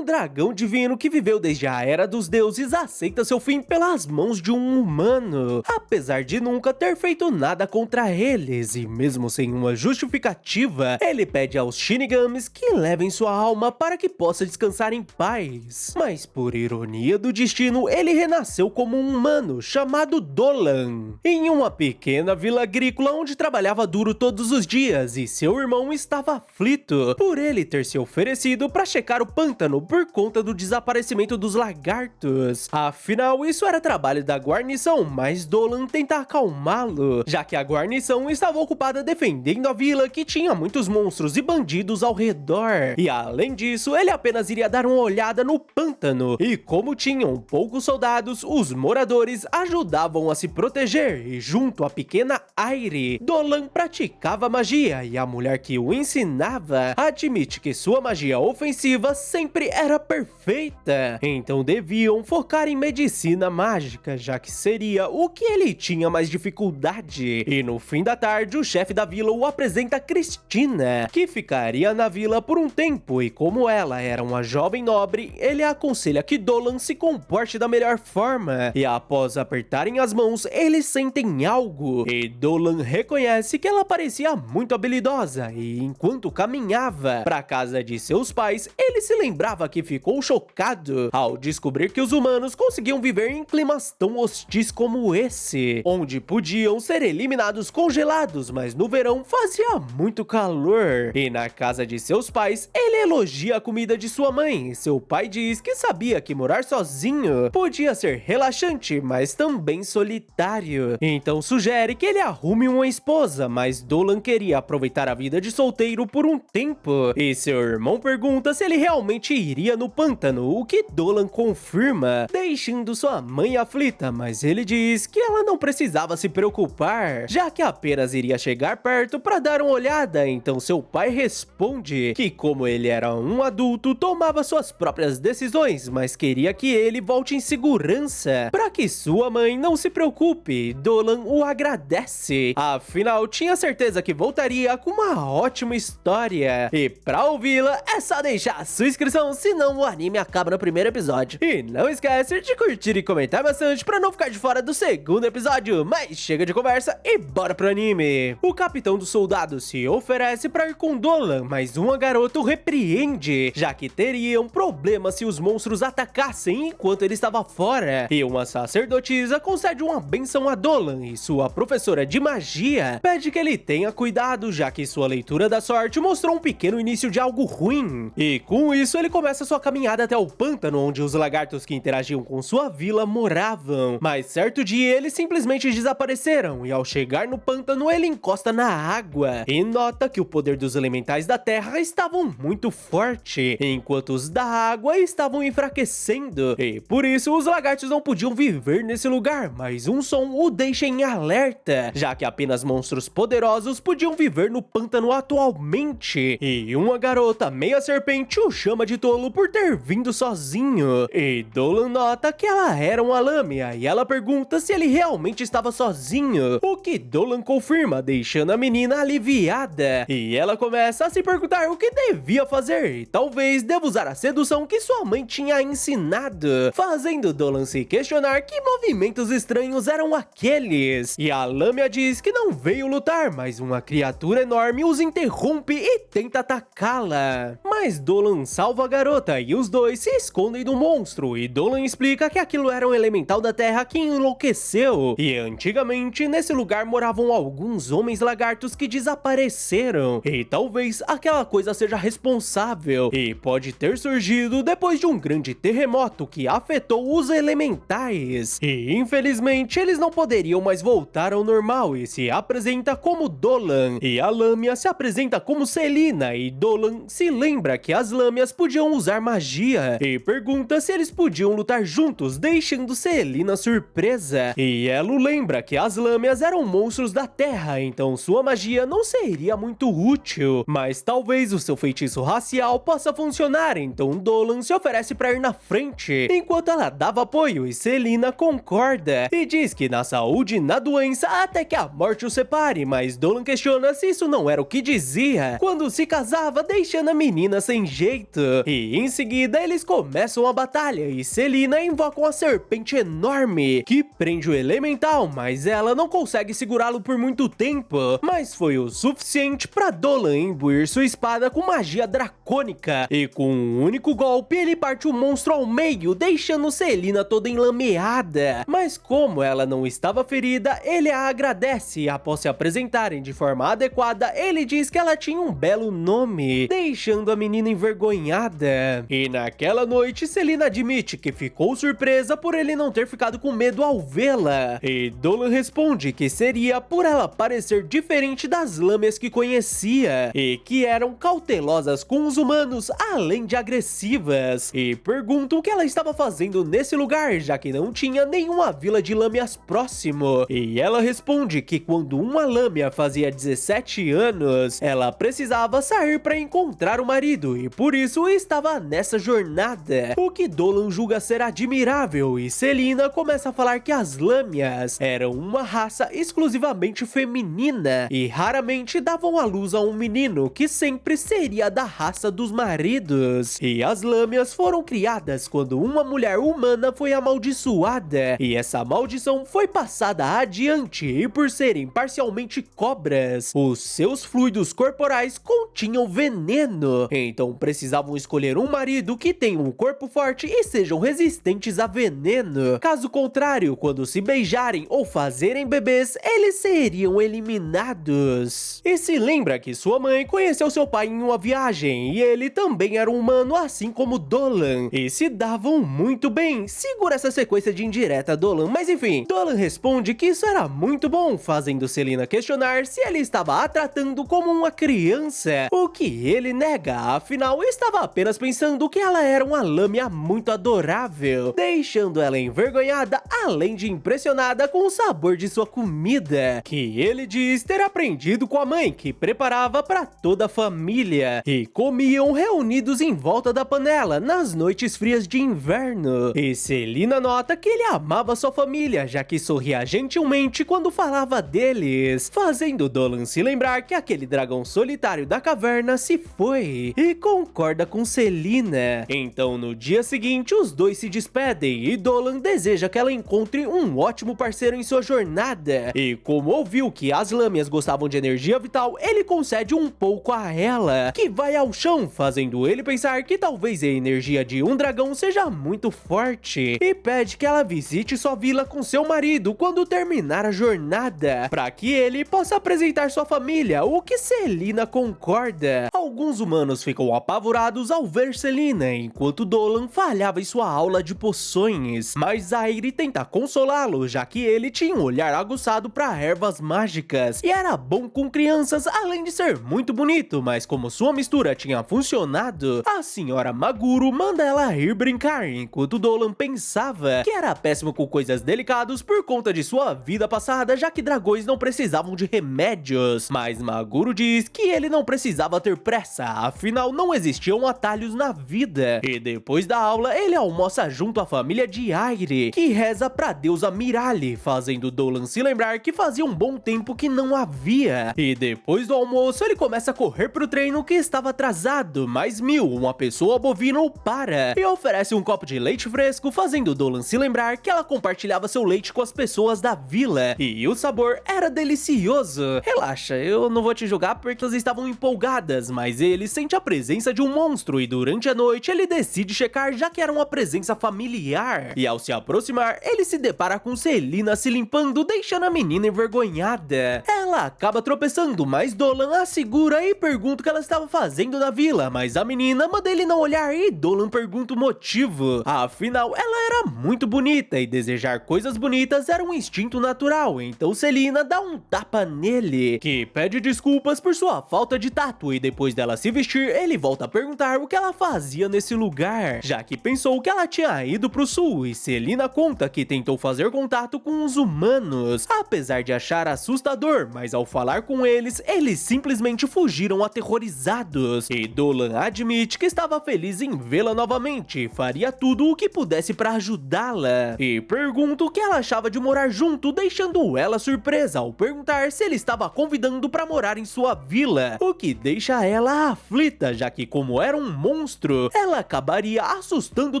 um dragão divino que viveu desde a Era dos Deuses aceita seu fim pelas mãos de um humano, apesar de nunca ter feito nada contra eles, e mesmo sem uma justificativa, ele pede aos Shinigamis que levem sua alma para que possa descansar em paz. Mas por ironia do destino, ele renasceu como um humano chamado Dolan, em uma pequena vila agrícola onde trabalhava duro todos os dias, e seu irmão estava aflito por ele ter se oferecido para checar o pântano por conta do desaparecimento dos lagartos. Afinal, isso era trabalho da guarnição, mas Dolan tenta acalmá-lo, já que a guarnição estava ocupada defendendo a vila que tinha muitos monstros e bandidos ao redor. E além disso, ele apenas iria dar uma olhada no pântano, e como tinham poucos soldados, os moradores ajudavam a se proteger, e junto à pequena Airi, Dolan praticava magia, e a mulher que o ensinava admite que sua magia ofensiva sempre era perfeita, então deviam focar em medicina mágica, já que seria o que ele tinha mais dificuldade. E no fim da tarde, o chefe da vila o apresenta Cristina, que ficaria na vila por um tempo, e como ela era uma jovem nobre, ele aconselha que Dolan se comporte da melhor forma, e após apertarem as mãos, eles sentem algo, e Dolan reconhece que ela parecia muito habilidosa, e enquanto caminhava para a casa de seus pais, ele se lembrava que ficou chocado ao descobrir que os humanos conseguiam viver em climas tão hostis como esse, onde podiam ser eliminados congelados, mas no verão fazia muito calor. E na casa de seus pais, ele elogia a comida de sua mãe. Seu pai diz que sabia que morar sozinho podia ser relaxante, mas também solitário. Então sugere que ele arrume uma esposa, mas Dolan queria aproveitar a vida de solteiro por um tempo. E seu irmão pergunta se ele realmente iria no pântano, o que Dolan confirma, deixando sua mãe aflita, mas ele diz que ela não precisava se preocupar, já que apenas iria chegar perto para dar uma olhada. Então seu pai responde que como ele era um adulto, tomava suas próprias decisões, mas queria que ele volte em segurança, para que sua mãe não se preocupe. Dolan o agradece, afinal tinha certeza que voltaria com uma ótima história. E pra ouvi-la, é só deixar a sua inscrição, senão o anime acaba no primeiro episódio. E não esquece de curtir e comentar bastante pra não ficar de fora do segundo episódio. Mas chega de conversa e bora pro anime. O capitão dos soldados se oferece pra ir com Dolan, mas uma garota o repreende, já que teriam problema se os monstros atacassem enquanto ele estava fora. E uma sacerdotisa concede uma benção a Dolan, e sua professora de magia pede que ele tenha cuidado, já que sua leitura da sorte mostrou um pequeno início de algo ruim. E com isso ele começa sua caminhada até o pântano, onde os lagartos que interagiam com sua vila moravam. Mas certo dia eles simplesmente desapareceram, e ao chegar no pântano ele encosta na água e nota que o poder dos elementais da terra estavam muito forte, enquanto os da água estavam enfraquecendo, e por isso os lagartos não podiam viver nesse lugar, mas um som o deixa em alerta, já que apenas monstros poderosos podiam viver no pântano atualmente. E uma garota meia serpente o chama de tolo por ter vindo sozinho, e Dolan nota que ela era uma lâmina, e ela pergunta se ele realmente estava sozinho, o que Dolan confirma, deixando a menina aliviada. E ela começa a se perguntar o que devia fazer, e talvez deva usar a sedução que sua mãe tinha ensinado, fazendo Dolan se questionar que movimentos estranhos eram aqueles. E a lâmina diz que não veio lutar, mas uma criatura enorme os interrompe e tenta atacá-la. Mas Dolan salva a garota e os dois se escondem do monstro, e Dolan explica que aquilo era um elemental da terra que enlouqueceu, e antigamente nesse lugar moravam alguns homens lagartos que desapareceram, e talvez aquela coisa seja responsável, e pode ter surgido depois de um grande terremoto que afetou os elementais, e infelizmente eles não poderiam mais voltar ao normal, e se apresenta como Dolan, e a lâmina se apresenta como Selina, e Dolan se lembra que as lâminas podiam usar magia, e pergunta se eles podiam lutar juntos, deixando Selina surpresa, e ela o lembra que as lâminas eram monstros da terra, então sua magia não seria muito útil, mas talvez o seu feitiço racial possa funcionar, então Dolan se oferece para ir na frente, enquanto ela dava apoio, e Selina concorda, e diz que na saúde e na doença até que a morte o separe, mas Dolan questiona se isso não era o que dizia quando se casava, deixando a menina sem jeito. E E em seguida eles começam a batalha e Selina invoca uma serpente enorme que prende o elemental, mas ela não consegue segurá-lo por muito tempo. Mas foi o suficiente para Dolan imbuir sua espada com magia dracônica e com um único golpe ele parte o monstro ao meio, deixando Selina toda enlameada. Mas como ela não estava ferida, ele a agradece e após se apresentarem de forma adequada, ele diz que ela tinha um belo nome, deixando a menina envergonhada. E naquela noite, Selina admite que ficou surpresa por ele não ter ficado com medo ao vê-la. E Dolan responde que seria por ela parecer diferente das lâmias que conhecia e que eram cautelosas com os humanos, além de agressivas. E pergunta o que ela estava fazendo nesse lugar, já que não tinha nenhuma vila de lâmias próximo. E ela responde que quando uma lâmia fazia 17 anos, ela precisava sair para encontrar o marido e por isso estava nessa jornada. O que Dolan julga ser admirável e Selina começa a falar que as lâmias eram uma raça exclusivamente feminina e raramente davam à luz a um menino, que sempre seria da raça dos maridos. E as lâmias foram criadas quando uma mulher humana foi amaldiçoada e essa maldição foi passada adiante e por serem parcialmente cobras, os seus fluidos corporais continham veneno. Então precisavam escolher um marido que tenha um corpo forte e sejam resistentes a veneno. Caso contrário, quando se beijarem ou fazerem bebês, eles seriam eliminados. E se lembra que sua mãe conheceu seu pai em uma viagem e ele também era um humano assim como Dolan e se davam muito bem. Segura essa sequência de indireta, Dolan, mas enfim, Dolan responde que isso era muito bom, fazendo Selina questionar se ele estava a tratando como uma criança, o que ele nega, afinal estava apenas pensando que ela era uma lâmia muito adorável, deixando ela envergonhada, além de impressionada com o sabor de sua comida, que ele diz ter aprendido com a mãe, que preparava para toda a família, e comiam reunidos em volta da panela nas noites frias de inverno. E Selina nota que ele amava sua família, já que sorria gentilmente quando falava deles, fazendo Dolan se lembrar que aquele dragão solitário da caverna se foi, e concorda com Selina. Então no dia seguinte os dois se despedem e Dolan deseja que ela encontre um ótimo parceiro em sua jornada, e como ouviu que as lâmias gostavam de energia vital, ele concede um pouco a ela, que vai ao chão, fazendo ele pensar que talvez a energia de um dragão seja muito forte, e pede que ela visite sua vila com seu marido quando terminar a jornada, para que ele possa apresentar sua família, o que Selina concorda. Alguns humanos ficam apavorados ao ver Selina, enquanto Dolan falhava em sua aula de poções, mas Aire tenta consolá-lo, já que ele tinha um olhar aguçado para ervas mágicas e era bom com crianças, além de ser muito bonito, mas como sua mistura tinha funcionado, a senhora Maguro manda ela ir brincar, enquanto Dolan pensava que era péssimo com coisas delicadas por conta de sua vida passada, já que dragões não precisavam de remédios, mas Maguro diz que ele não precisava ter pressa, afinal não existiam atalhos na vida. E depois da aula, ele almoça junto à família de Aire, que reza pra deusa Mirali, fazendo Dolan se lembrar que fazia um bom tempo que não havia. E depois do almoço, ele começa a correr pro treino que estava atrasado, mas uma pessoa bovina o para e oferece um copo de leite fresco, fazendo Dolan se lembrar que ela compartilhava seu leite com as pessoas da vila, e o sabor era delicioso. Relaxa, eu não vou te julgar porque elas estavam empolgadas, mas ele sente a presença de um monstro e durante a noite ele decide checar, já que era uma presença familiar. E ao se aproximar, ele se depara com Selina se limpando, deixando a menina envergonhada. Ela acaba tropeçando, mas Dolan a segura e pergunta o que ela estava fazendo na vila, mas a menina manda ele não olhar e Dolan pergunta o motivo. Afinal, ela era muito bonita e desejar coisas bonitas era um instinto natural, então Selina dá um tapa nele, que pede desculpas por sua falta de tato, e depois dela se vestir, ele volta a perguntar o que ela fazia nesse lugar, já que pensou que ela tinha ido pro sul, e Selina conta que tentou fazer contato com os humanos, apesar de achar assustador, mas ao falar com eles simplesmente fugiram aterrorizados, e Dolan admite que estava feliz em vê-la novamente e faria tudo o que pudesse para ajudar ajudá-la. E pergunta o que ela achava de morar junto, deixando ela surpresa ao perguntar se ele estava convidando para morar em sua vila, o que deixa ela aflita, já que como era um monstro, ela acabaria assustando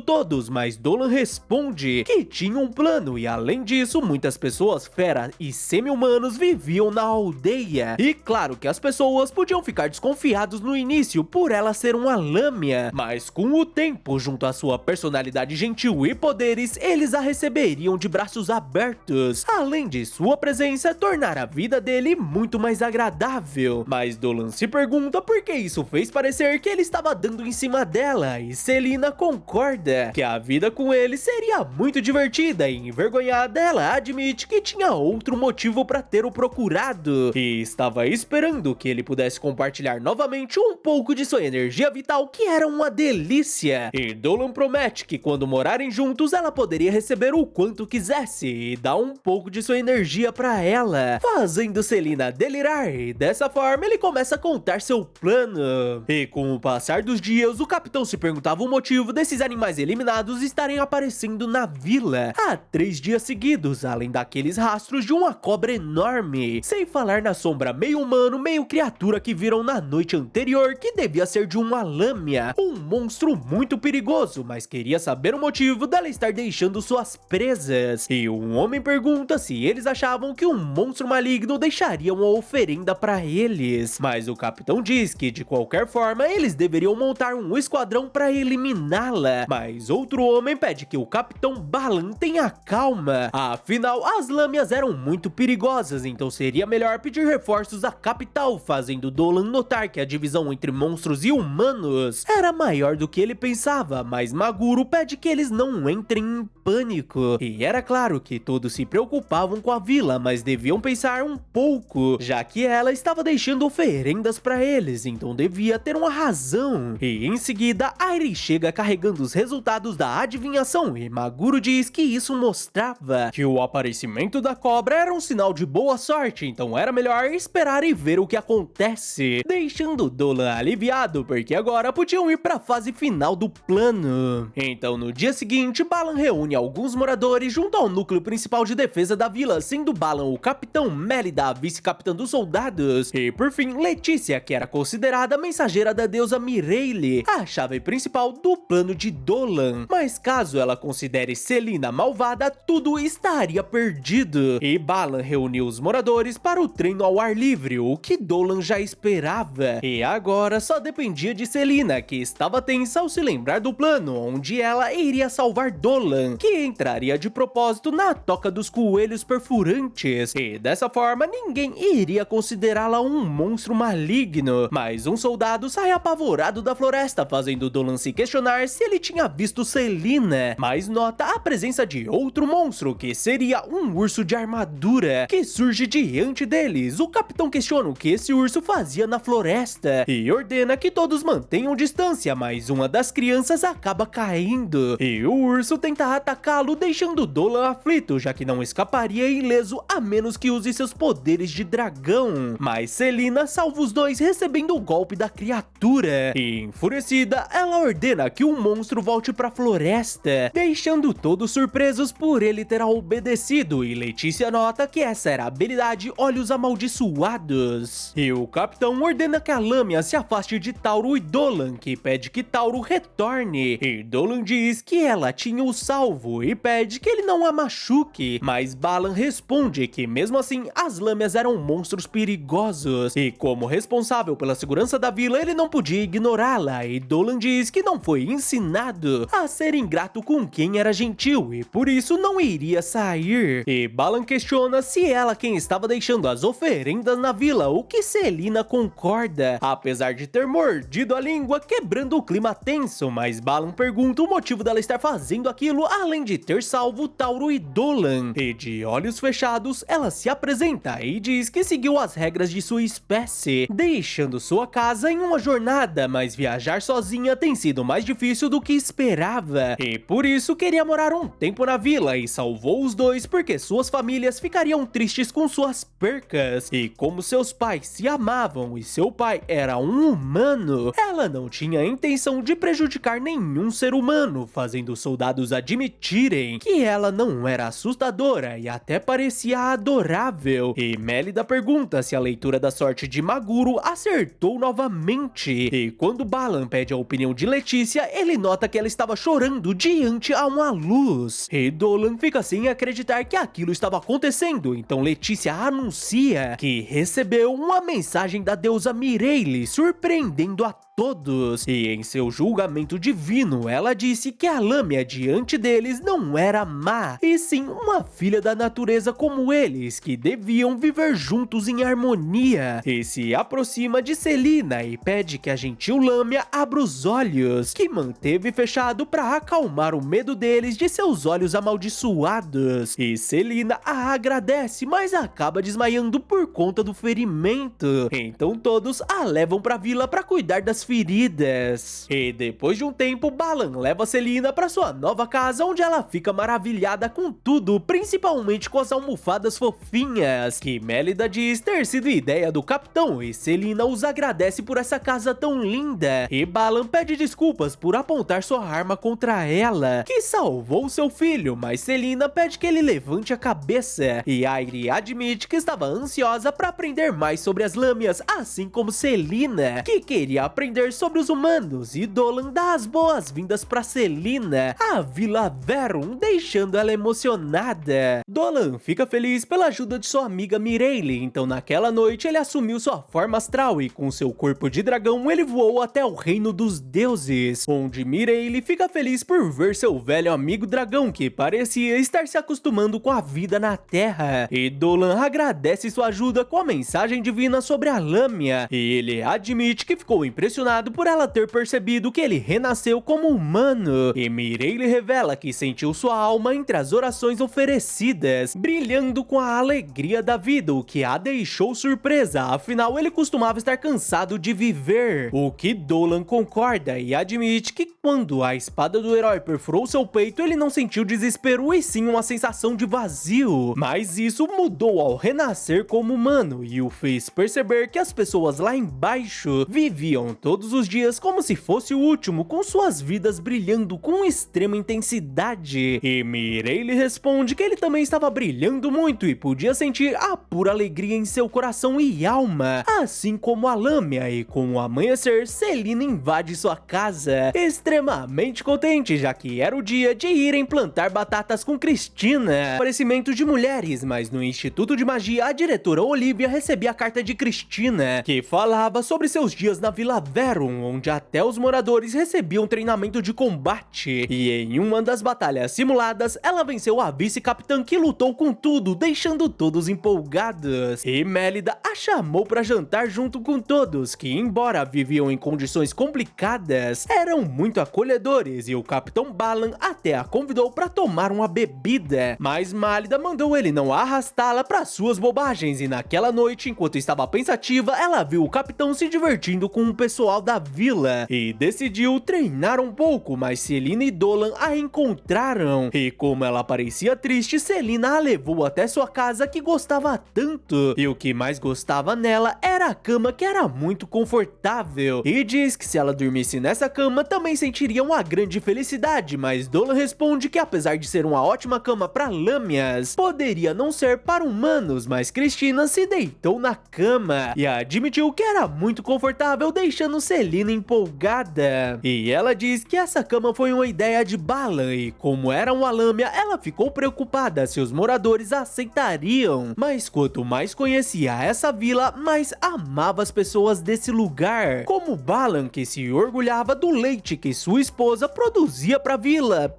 todos, mas Dolan responde que tinha um plano e além disso, muitas pessoas feras e semi-humanos viviam na aldeia. E claro que as pessoas podiam ficar desconfiados no início por ela ser uma lâmina, mas com o tempo, junto à sua personalidade gentil e poderes, eles a receberiam de braços abertos, além de sua presença tornar a vida dele muito mais agradável. Mas Dolan se pergunta por que isso fez parecer que ele estava dando em cima dela, e Selina concorda que a vida com ele seria muito divertida, e envergonhada ela admite que tinha outro motivo para ter o procurado, e estava esperando que ele pudesse compartilhar novamente um pouco de sua energia vital, que era uma delícia. E Dolan promete que quando morarem juntos ela poderia receber o quanto quisesse e dar um pouco de sua energia para ela, fazendo Selina delirar, e dessa forma ele começa a contar seu plano. E com o passar dos dias, o capitão se perguntava o motivo desses animais eliminados estarem aparecendo na vila há 3 dias seguidos, além daqueles rastros de uma cobra enorme, sem falar na sombra meio humano, meio criatura que viram na noite anterior, que devia ser de uma lâmina, um monstro muito perigoso, mas queria saber o motivo dela estar deixando suas presas. E um homem pergunta se eles achavam que um monstro maligno deixaria uma oferenda para eles, mas o capitão diz que de qualquer forma eles deveriam montar um esquadrão para eliminá-la, mas outro homem pede que o capitão Balan tenha calma, afinal as lâminas eram muito perigosas, então seria melhor pedir reforços à capital, fazendo Dolan notar que a divisão entre monstros e humanos era maior do que ele pensava, mas Maguro pede que eles não entrem em pânico. E era claro que todos se preocupavam com a vila, mas deviam pensar um pouco, já que ela estava deixando oferendas para eles, então devia ter uma razão. E em seguida, Airi chega carregando os resultados da adivinhação, e Maguro diz que isso mostrava que o aparecimento da cobra era um sinal de boa sorte, então era melhor esperar e ver o que acontece, deixando Dolan aliviado, porque agora podiam ir para a fase final do plano. Então no dia seguinte, Balan reúne alguns moradores junto ao núcleo principal de defesa da vila, sendo Balan o capitão, Mélida a vice-capitã dos soldados, e por fim Letícia, que era considerada a mensageira da deusa Mireille, a chave principal do plano de Dolan. Mas caso ela considere Selina malvada, tudo estaria perdido. E Balan reuniu os moradores para o treino ao ar livre, o que Dolan já esperava. E agora só dependia de Selina, que estava tensa ao se lembrar do plano, onde ela iria salvar Dolan, que entraria de propósito na toca dos coelhos perfurantes. E dessa forma, ninguém iria considerá-la um monstro maligno. Mas um soldado sai apavorado da floresta, fazendo Dolan se questionar se ele tinha visto Selina, mas nota a presença de outro monstro, que seria um urso de armadura, que surge diante deles. O capitão questiona o que esse urso fazia na floresta e ordena que todos mantenham distância, mas uma das crianças acaba caindo e o urso tenta atacá-lo, deixando Dolan aflito, já que não escaparia ileso a menos que use seus poderes de dragão. Mas Selina salva os dois, recebendo o golpe da criatura, e enfurecida, ela ordena que o monstro volte para a floresta, deixando todos surpresos por ele ter obedecido, e Letícia nota que essa era a habilidade Olhos Amaldiçoados. E o capitão ordena que a lâmina se afaste de Tauro e Dolan, que pede que Tauro retorne, e Dolan diz que ela tinha o salvo e pede que ele não a machuque, mas Balan responde que mesmo assim as lâminas eram monstros perigosos, e como responsável pela segurança da vila ele não podia ignorá-la, e Dolan diz que não foi ensinado a ser ingrato com quem era gentil e por isso não iria sair. E Balan questiona se ela quem estava deixando as oferendas na vila, o que Selina concorda, apesar de ter mordido a língua, quebrando o clima tenso, mas Balan pergunta o motivo dela estar fazendo aquilo, além de ter salvo Tauro e Dolan. E de olhos fechados, ela se apresenta e diz que seguiu as regras de sua espécie, deixando sua casa em uma jornada, mas viajar sozinha tem sido mais difícil do que esperava, e por isso queria morar um tempo na vila, e salvou os dois porque suas famílias ficariam tristes com suas percas, e como seus pais se amavam e seu pai era um humano, ela não tinha intenção de prejudicar nenhum ser humano, fazendo os soldados convidados admitirem que ela não era assustadora e até parecia adorável. E Mélida pergunta se a leitura da sorte de Maguro acertou novamente. E quando Balan pede a opinião de Letícia, ele nota que ela estava chorando diante a uma luz. E Dolan fica sem acreditar que aquilo estava acontecendo, então Letícia anuncia que recebeu uma mensagem da deusa Mireille, surpreendendo a todos. E em seu julgamento divino, ela disse que a Lâmia diante deles não era má, e sim uma filha da natureza como eles, que deviam viver juntos em harmonia. E se aproxima de Celina e pede que a gentil Lâmia abra os olhos, que manteve fechado para acalmar o medo deles de seus olhos amaldiçoados. E Celina a agradece, mas acaba desmaiando por conta do ferimento. Então todos a levam pra vila para cuidar das feridas. E depois de um tempo, Balan leva Celina para sua nova casa, onde ela fica maravilhada com tudo, principalmente com as almofadas fofinhas, que Mélida diz ter sido ideia do capitão, e Celina os agradece por essa casa tão linda. E Balan pede desculpas por apontar sua arma contra ela, que salvou seu filho, mas Celina pede que ele levante a cabeça. E Airi admite que estava ansiosa para aprender mais sobre as lâmias, assim como Celina, que queria aprender sobre os humanos, e Dolan dá as boas-vindas para Celina, a Vila Verum, deixando ela emocionada. Dolan fica feliz pela ajuda de sua amiga Mireille, então naquela noite ele assumiu sua forma astral e com seu corpo de dragão ele voou até o reino dos deuses, onde Mireille fica feliz por ver seu velho amigo dragão, que parecia estar se acostumando com a vida na Terra, e Dolan agradece sua ajuda com a mensagem divina sobre a Lâmia, e ele admite que ficou impressionado por ela ter percebido que ele renasceu como humano. E Mireille revela que sentiu sua alma entre as orações oferecidas, brilhando com a alegria da vida, o que a deixou surpresa, afinal ele costumava estar cansado de viver. O que Dolan concorda e admite que quando a espada do herói perfurou seu peito, ele não sentiu desespero e sim uma sensação de vazio. Mas isso mudou ao renascer como humano e o fez perceber que as pessoas lá embaixo viviam todos os dias como se fosse o último, com suas vidas brilhando com extrema intensidade. E Mireille responde que ele também estava brilhando muito e podia sentir a pura alegria em seu coração e alma, assim como a Lâmia. E com o amanhecer, Celina invade sua casa, extremamente contente, já que era o dia de irem plantar batatas com Cristina. Aparecimento de mulheres, mas no Instituto de Magia, a diretora Olivia recebia a carta de Cristina, que falava sobre seus dias na Vila Verum, onde até os moradores recebiam treinamento de combate. E em uma das batalhas simuladas, ela venceu a vice-capitã, que lutou com tudo, deixando todos empolgados. E Mélida a chamou para jantar junto com todos, que embora viviam em condições complicadas, eram muito acolhedores, e o capitão Balan até a convidou para tomar uma bebida. Mas Mélida mandou ele não arrastá-la para suas bobagens, e naquela noite, enquanto estava pensativa, ela viu o capitão se divertindo com o pessoal da vila e decidiu treinar um pouco, mas Celina e Dolan a encontraram. E como ela parecia triste, Celina a levou até sua casa, que gostava tanto, e o que mais gostava nela era a cama, que era muito confortável, e diz que se ela dormisse nessa cama também sentiria uma grande felicidade. Mas Dolan responde que apesar de ser uma ótima cama para lâmias, poderia não ser para humanos. Mas Cristina se deitou na cama e admitiu que era muito confortável, deixando Celina empolgada. E ela diz que essa cama foi uma ideia de Balan, e como era uma lâmia, ela ficou preocupada se os moradores aceitariam. Mas quanto mais conhecia essa vila, mais amava as pessoas desse lugar, como Balan, que se orgulhava do leite que sua esposa produzia pra vila.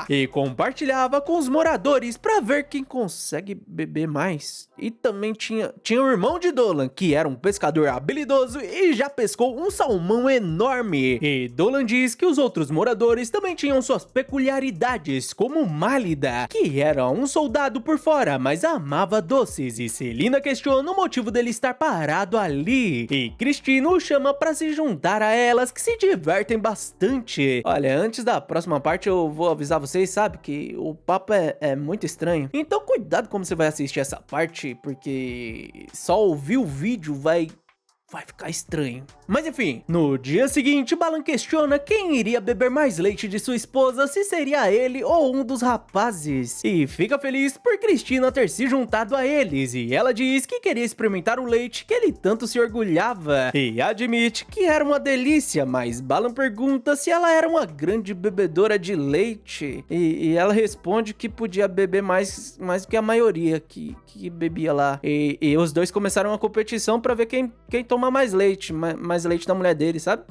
E compartilhava com os moradores pra ver quem consegue beber mais. E também tinha o irmão de Dolan, que era um pescador habilidoso e já pescou um salmão enorme. E Dolan diz que os outros moradores também tinham suas peculiaridades, como Málida, que era um soldado por fora, mas amava doces, e Celina questiona o motivo dele estar parado ali. E Cristina o chama pra se juntar a elas, que se divertem bastante. Olha, antes da próxima parte eu vou avisar vocês, sabe, que o papo é muito estranho. Então cuidado como você vai assistir essa parte, porque só ouvir o vídeo vai vai ficar estranho. Mas enfim, no dia seguinte, Balan questiona quem iria beber mais leite de sua esposa, se seria ele ou um dos rapazes. E fica feliz por Cristina ter se juntado a eles, e ela diz que queria experimentar o leite que ele tanto se orgulhava. E admite que era uma delícia, mas Balan pergunta se ela era uma grande bebedora de leite. E ela responde que podia beber mais que a maioria que bebia lá. E os dois começaram uma competição pra ver quem toma mais leite da mulher dele, sabe?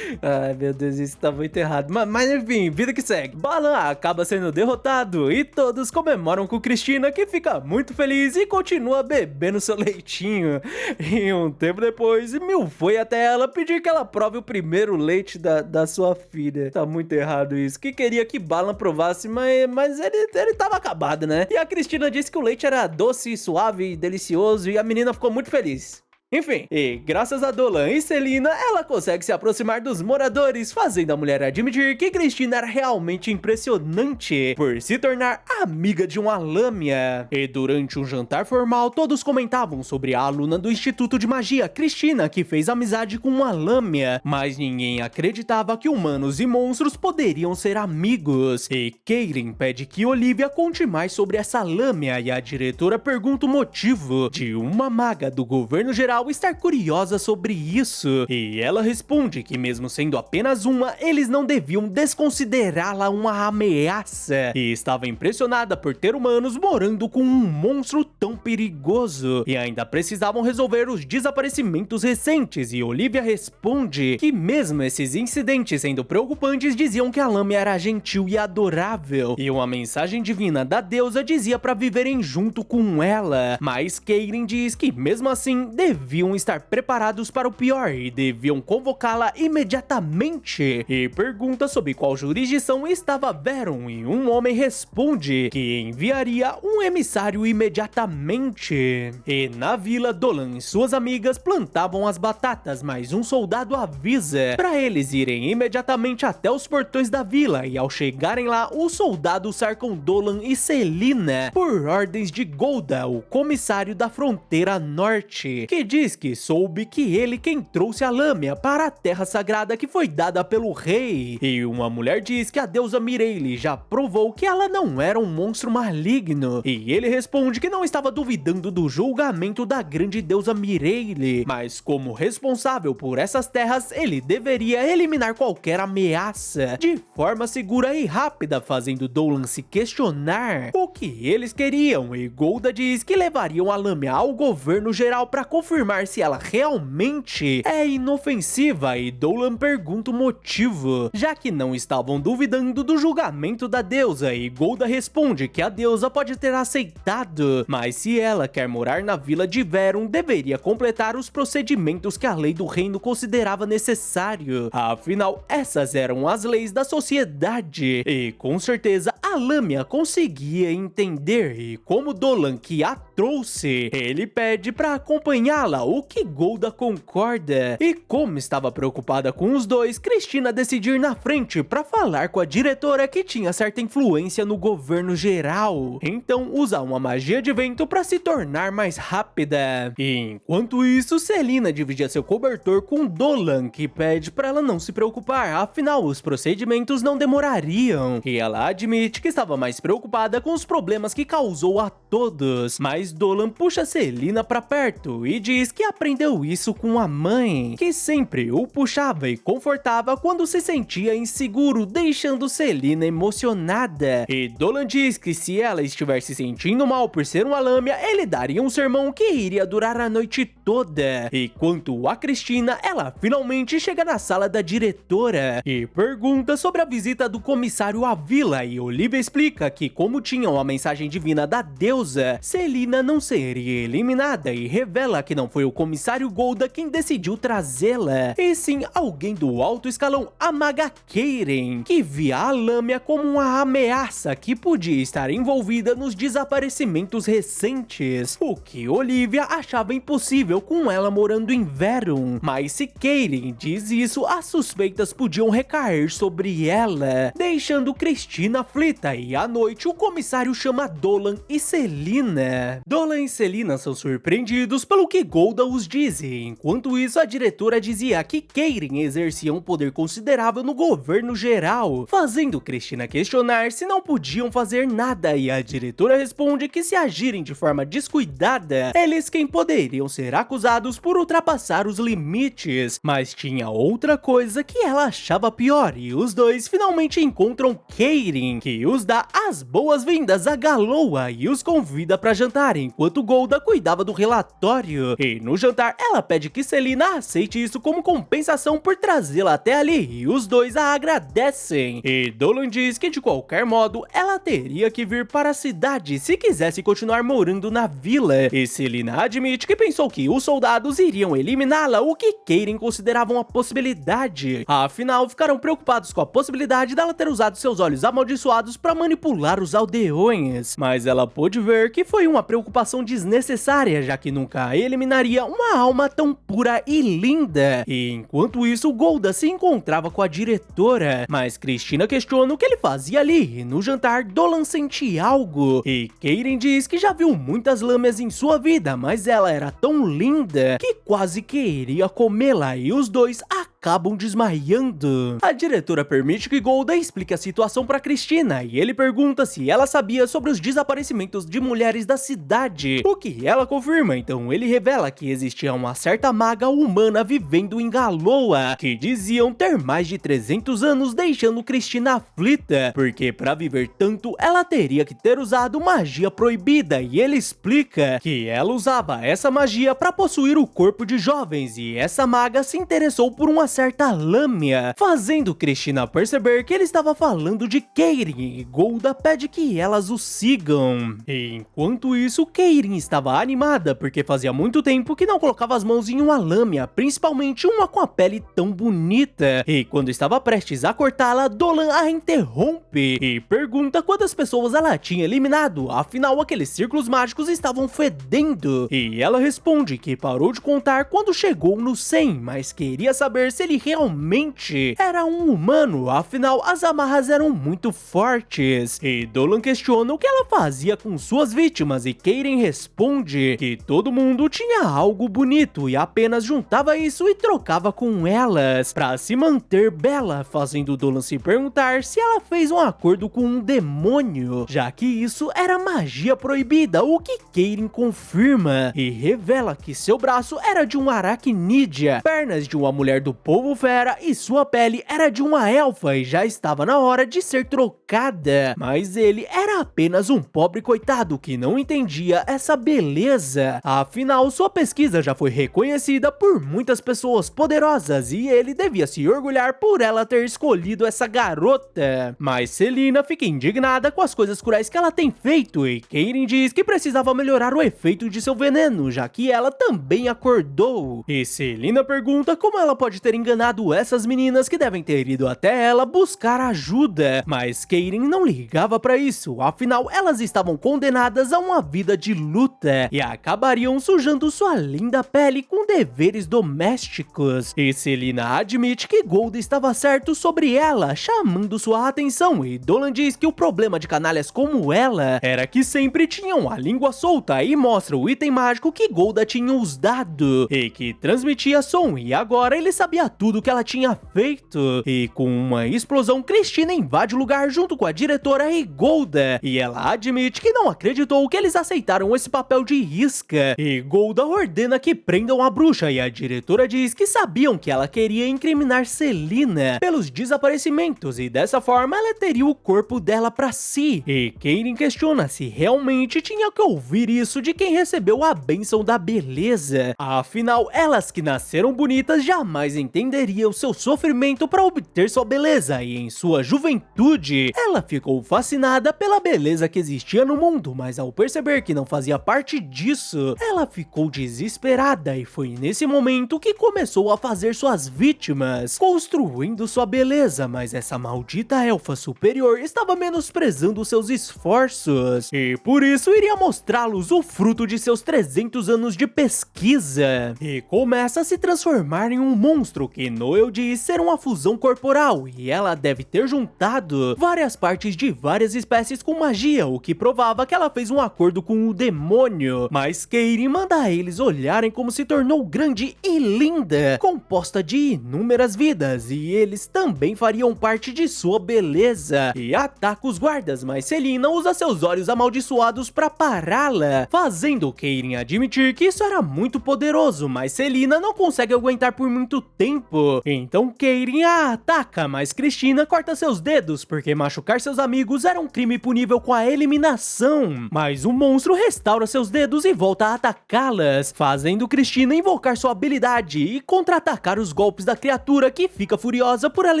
Ai, meu Deus, isso tá muito errado. Mas enfim, vida que segue. Balan acaba sendo derrotado e todos comemoram com Cristina, que fica muito feliz e continua bebendo seu leitinho. E um tempo depois, Mil foi até ela pedir que ela prove o primeiro leite da sua filha. Tá muito errado isso. Que queria que Balan provasse, mas ele tava acabado, né? E a Cristina disse que o leite era doce, suave e delicioso, e a menina ficou muito feliz. Enfim, e graças a Dolan e Celina, ela consegue se aproximar dos moradores, fazendo a mulher admitir que Cristina era realmente impressionante por se tornar amiga de uma lâmina. E durante um jantar formal, todos comentavam sobre a aluna do Instituto de Magia, Cristina, que fez amizade com uma lâmina, mas ninguém acreditava que humanos e monstros poderiam ser amigos. E Keirin pede que Olivia conte mais sobre essa lâmina, e a diretora pergunta o motivo de uma maga do governo geral estar curiosa sobre isso, e ela responde que mesmo sendo apenas uma, eles não deviam desconsiderá-la uma ameaça, e estava impressionada por ter humanos morando com um monstro tão perigoso, e ainda precisavam resolver os desaparecimentos recentes, e Olivia responde que mesmo esses incidentes sendo preocupantes, diziam que a lâmina era gentil e adorável, e uma mensagem divina da deusa dizia para viverem junto com ela, mas Keirin diz que mesmo assim deviam estar preparados para o pior e deviam convocá-la imediatamente, e pergunta sobre qual jurisdição estava Verum, e um homem responde que enviaria um emissário imediatamente. E na vila, Dolan e suas amigas plantavam as batatas, mas um soldado avisa para eles irem imediatamente até os portões da vila, e ao chegarem lá, os soldados cercam Dolan e Celina por ordens de Golda, o comissário da fronteira norte, que diz que soube que ele quem trouxe a lâmina para a terra sagrada que foi dada pelo rei. E uma mulher diz que a deusa Mireille já provou que ela não era um monstro maligno, e ele responde que não estava duvidando do julgamento da grande deusa Mireille, mas como responsável por essas terras, ele deveria eliminar qualquer ameaça de forma segura e rápida, fazendo Dolan se questionar o que eles queriam, e Golda diz que levariam a lâmina ao governo geral para confirmar se ela realmente é inofensiva, e Dolan pergunta o motivo, já que não estavam duvidando do julgamento da deusa, e Golda responde que a deusa pode ter aceitado, mas se ela quer morar na vila de Verum, deveria completar os procedimentos que a lei do reino considerava necessário. Afinal, essas eram as leis da sociedade, e com certeza a lâmina conseguia entender, e como Dolan que a trouxe, ele pede para acompanhá-la, o que Golda concorda. E como estava preocupada com os dois, Cristina decidiu ir na frente para falar com a diretora, que tinha certa influência no governo geral, então usa uma magia de vento para se tornar mais rápida. E enquanto isso, Celina dividia seu cobertor com Dolan, que pede para ela não se preocupar, afinal os procedimentos não demorariam, e ela admite que estava mais preocupada com os problemas que causou a todos, mas Dolan puxa Celina para perto e diz que aprendeu isso com a mãe, que sempre o puxava e confortava quando se sentia inseguro, deixando Celina emocionada. E Dolan diz que se ela estiver se sentindo mal por ser uma lâmina, ele daria um sermão que iria durar a noite toda. E quanto a Cristina, ela finalmente chega na sala da diretora e pergunta sobre a visita do comissário à vila, e Olivia explica que como tinha uma mensagem divina da deusa, Celina não seria eliminada, e revela que não foi o comissário Golda quem decidiu trazê-la, e sim alguém do alto escalão, a maga Keirin, que via a lâmina como uma ameaça que podia estar envolvida nos desaparecimentos recentes, o que Olivia achava impossível com ela morando em Verum, mas se Keirin diz isso, as suspeitas podiam recair sobre ela, deixando Cristina aflita, visita e à noite o comissário chama Dolan e Selina. Dolan e Selina são surpreendidos pelo que Golda os diz, e enquanto isso a diretora dizia que Keirin exercia um poder considerável no governo geral, fazendo Cristina questionar se não podiam fazer nada, e a diretora responde que se agirem de forma descuidada, eles quem poderiam ser acusados por ultrapassar os limites. Mas tinha outra coisa que ela achava pior, e os dois finalmente encontram Keirin, que os dá as boas-vindas a Galoa e os convida para jantar, enquanto Golda cuidava do relatório. E no jantar ela pede que Selina aceite isso como compensação por trazê-la até ali, e os dois a agradecem. E Dolan diz que de qualquer modo ela teria que vir para a cidade se quisesse continuar morando na vila, e Selina admite que pensou que os soldados iriam eliminá-la, o que Keirin considerava uma possibilidade. Afinal, ficaram preocupados com a possibilidade dela ter usado seus olhos amaldiçoados para manipular os aldeões, mas ela pôde ver que foi uma preocupação desnecessária, já que nunca a eliminaria uma alma tão pura e linda. E enquanto isso, Golda se encontrava com a diretora, mas Cristina questiona o que ele fazia ali, e no jantar Dolan sente algo, e Keirin diz que já viu muitas lâmias em sua vida, mas ela era tão linda que quase queria comê-la, e os dois acabam desmaiando. A diretora permite que Golda explique a situação para Cristina, e ele pergunta se ela sabia sobre os desaparecimentos de mulheres da cidade, o que ela confirma. Então ele revela que existia uma certa maga humana vivendo em Galoa, que diziam ter mais de 300 anos, deixando Cristina aflita, porque para viver tanto ela teria que ter usado magia proibida, e ele explica que ela usava essa magia para possuir o corpo de jovens, e essa maga se interessou por uma certa lâmina, fazendo Cristina perceber que ele estava falando de Keirin, e Golda pede que elas o sigam. E enquanto isso, Keirin estava animada, porque fazia muito tempo que não colocava as mãos em uma lâmina, principalmente uma com a pele tão bonita, e quando estava prestes a cortá-la, Dolan a interrompe e pergunta quantas pessoas ela tinha eliminado, afinal aqueles círculos mágicos estavam fedendo, e ela responde que parou de contar quando chegou no 100, mas queria saber se ele realmente era um humano, afinal as amarras eram muito fortes. E Dolan questiona o que ela fazia com suas vítimas, e Keirin responde que todo mundo tinha algo bonito e apenas juntava isso e trocava com elas para se manter bela, fazendo Dolan se perguntar se ela fez um acordo com um demônio, já que isso era magia proibida, o que Keirin confirma e revela que seu braço era de um aracnídea, pernas de uma mulher do povo fera e sua pele era de uma elfa, e já estava na hora de ser trocada, mas ele era apenas um pobre coitado que não entendia essa beleza. Afinal, sua pesquisa já foi reconhecida por muitas pessoas poderosas, e ele devia se orgulhar por ela ter escolhido essa garota. Mas Selina fica indignada com as coisas cruéis que ela tem feito, e Keirin diz que precisava melhorar o efeito de seu veneno, já que ela também acordou. E Selina pergunta como ela pode ter enganado essas meninas que devem ter ido até ela buscar ajuda, mas Keirin não ligava pra isso, afinal elas estavam condenadas a uma vida de luta e acabariam sujando sua linda pele com deveres domésticos. E Selina admite que Golda estava certo sobre ela, chamando sua atenção, e Dolan diz que o problema de canalhas como ela era que sempre tinham a língua solta, e mostra o item mágico que Golda tinha os dado e que transmitia som, e agora ele sabia tudo que ela tinha feito. E com uma explosão, Cristina invade o lugar junto com a diretora e Golda, e ela admite que não acreditou que eles aceitaram esse papel de isca, e Golda ordena que prendam a bruxa, e a diretora diz que sabiam que ela queria incriminar Selina pelos desaparecimentos, e dessa forma ela teria o corpo dela pra si. E Keirin questiona se realmente tinha que ouvir isso de quem recebeu a bênção da beleza, afinal elas que nasceram bonitas jamais entenderiam seu sofrimento para obter sua beleza, e em sua juventude ela ficou fascinada pela beleza que existia no mundo, mas ao perceber que não fazia parte disso, ela ficou desesperada, e foi nesse momento que começou a fazer suas vítimas, construindo sua beleza, mas essa maldita elfa superior estava menosprezando seus esforços, e por isso iria mostrá-los o fruto de seus 300 anos de pesquisa, e começa a se transformar em um monstro monstro que Noel diz ser uma fusão corporal e ela deve ter juntado várias partes de várias espécies com magia, o que provava que ela fez um acordo com o demônio. Mas Kairi manda eles olharem como se tornou grande e linda, composta de inúmeras vidas, e eles também fariam parte de sua beleza, e ataca os guardas, mas Selina usa seus olhos amaldiçoados para pará-la, fazendo Kairi admitir que isso era muito poderoso, mas Selina não consegue aguentar por muito tempo. Então Kairi a ataca, mas Cristina corta seus dedos, porque machucar seus amigos era um crime punível com a eliminação. Mas o monstro restaura seus dedos e volta a atacá-las, fazendo Cristina invocar sua habilidade e contra-atacar os golpes da criatura, que fica furiosa por ela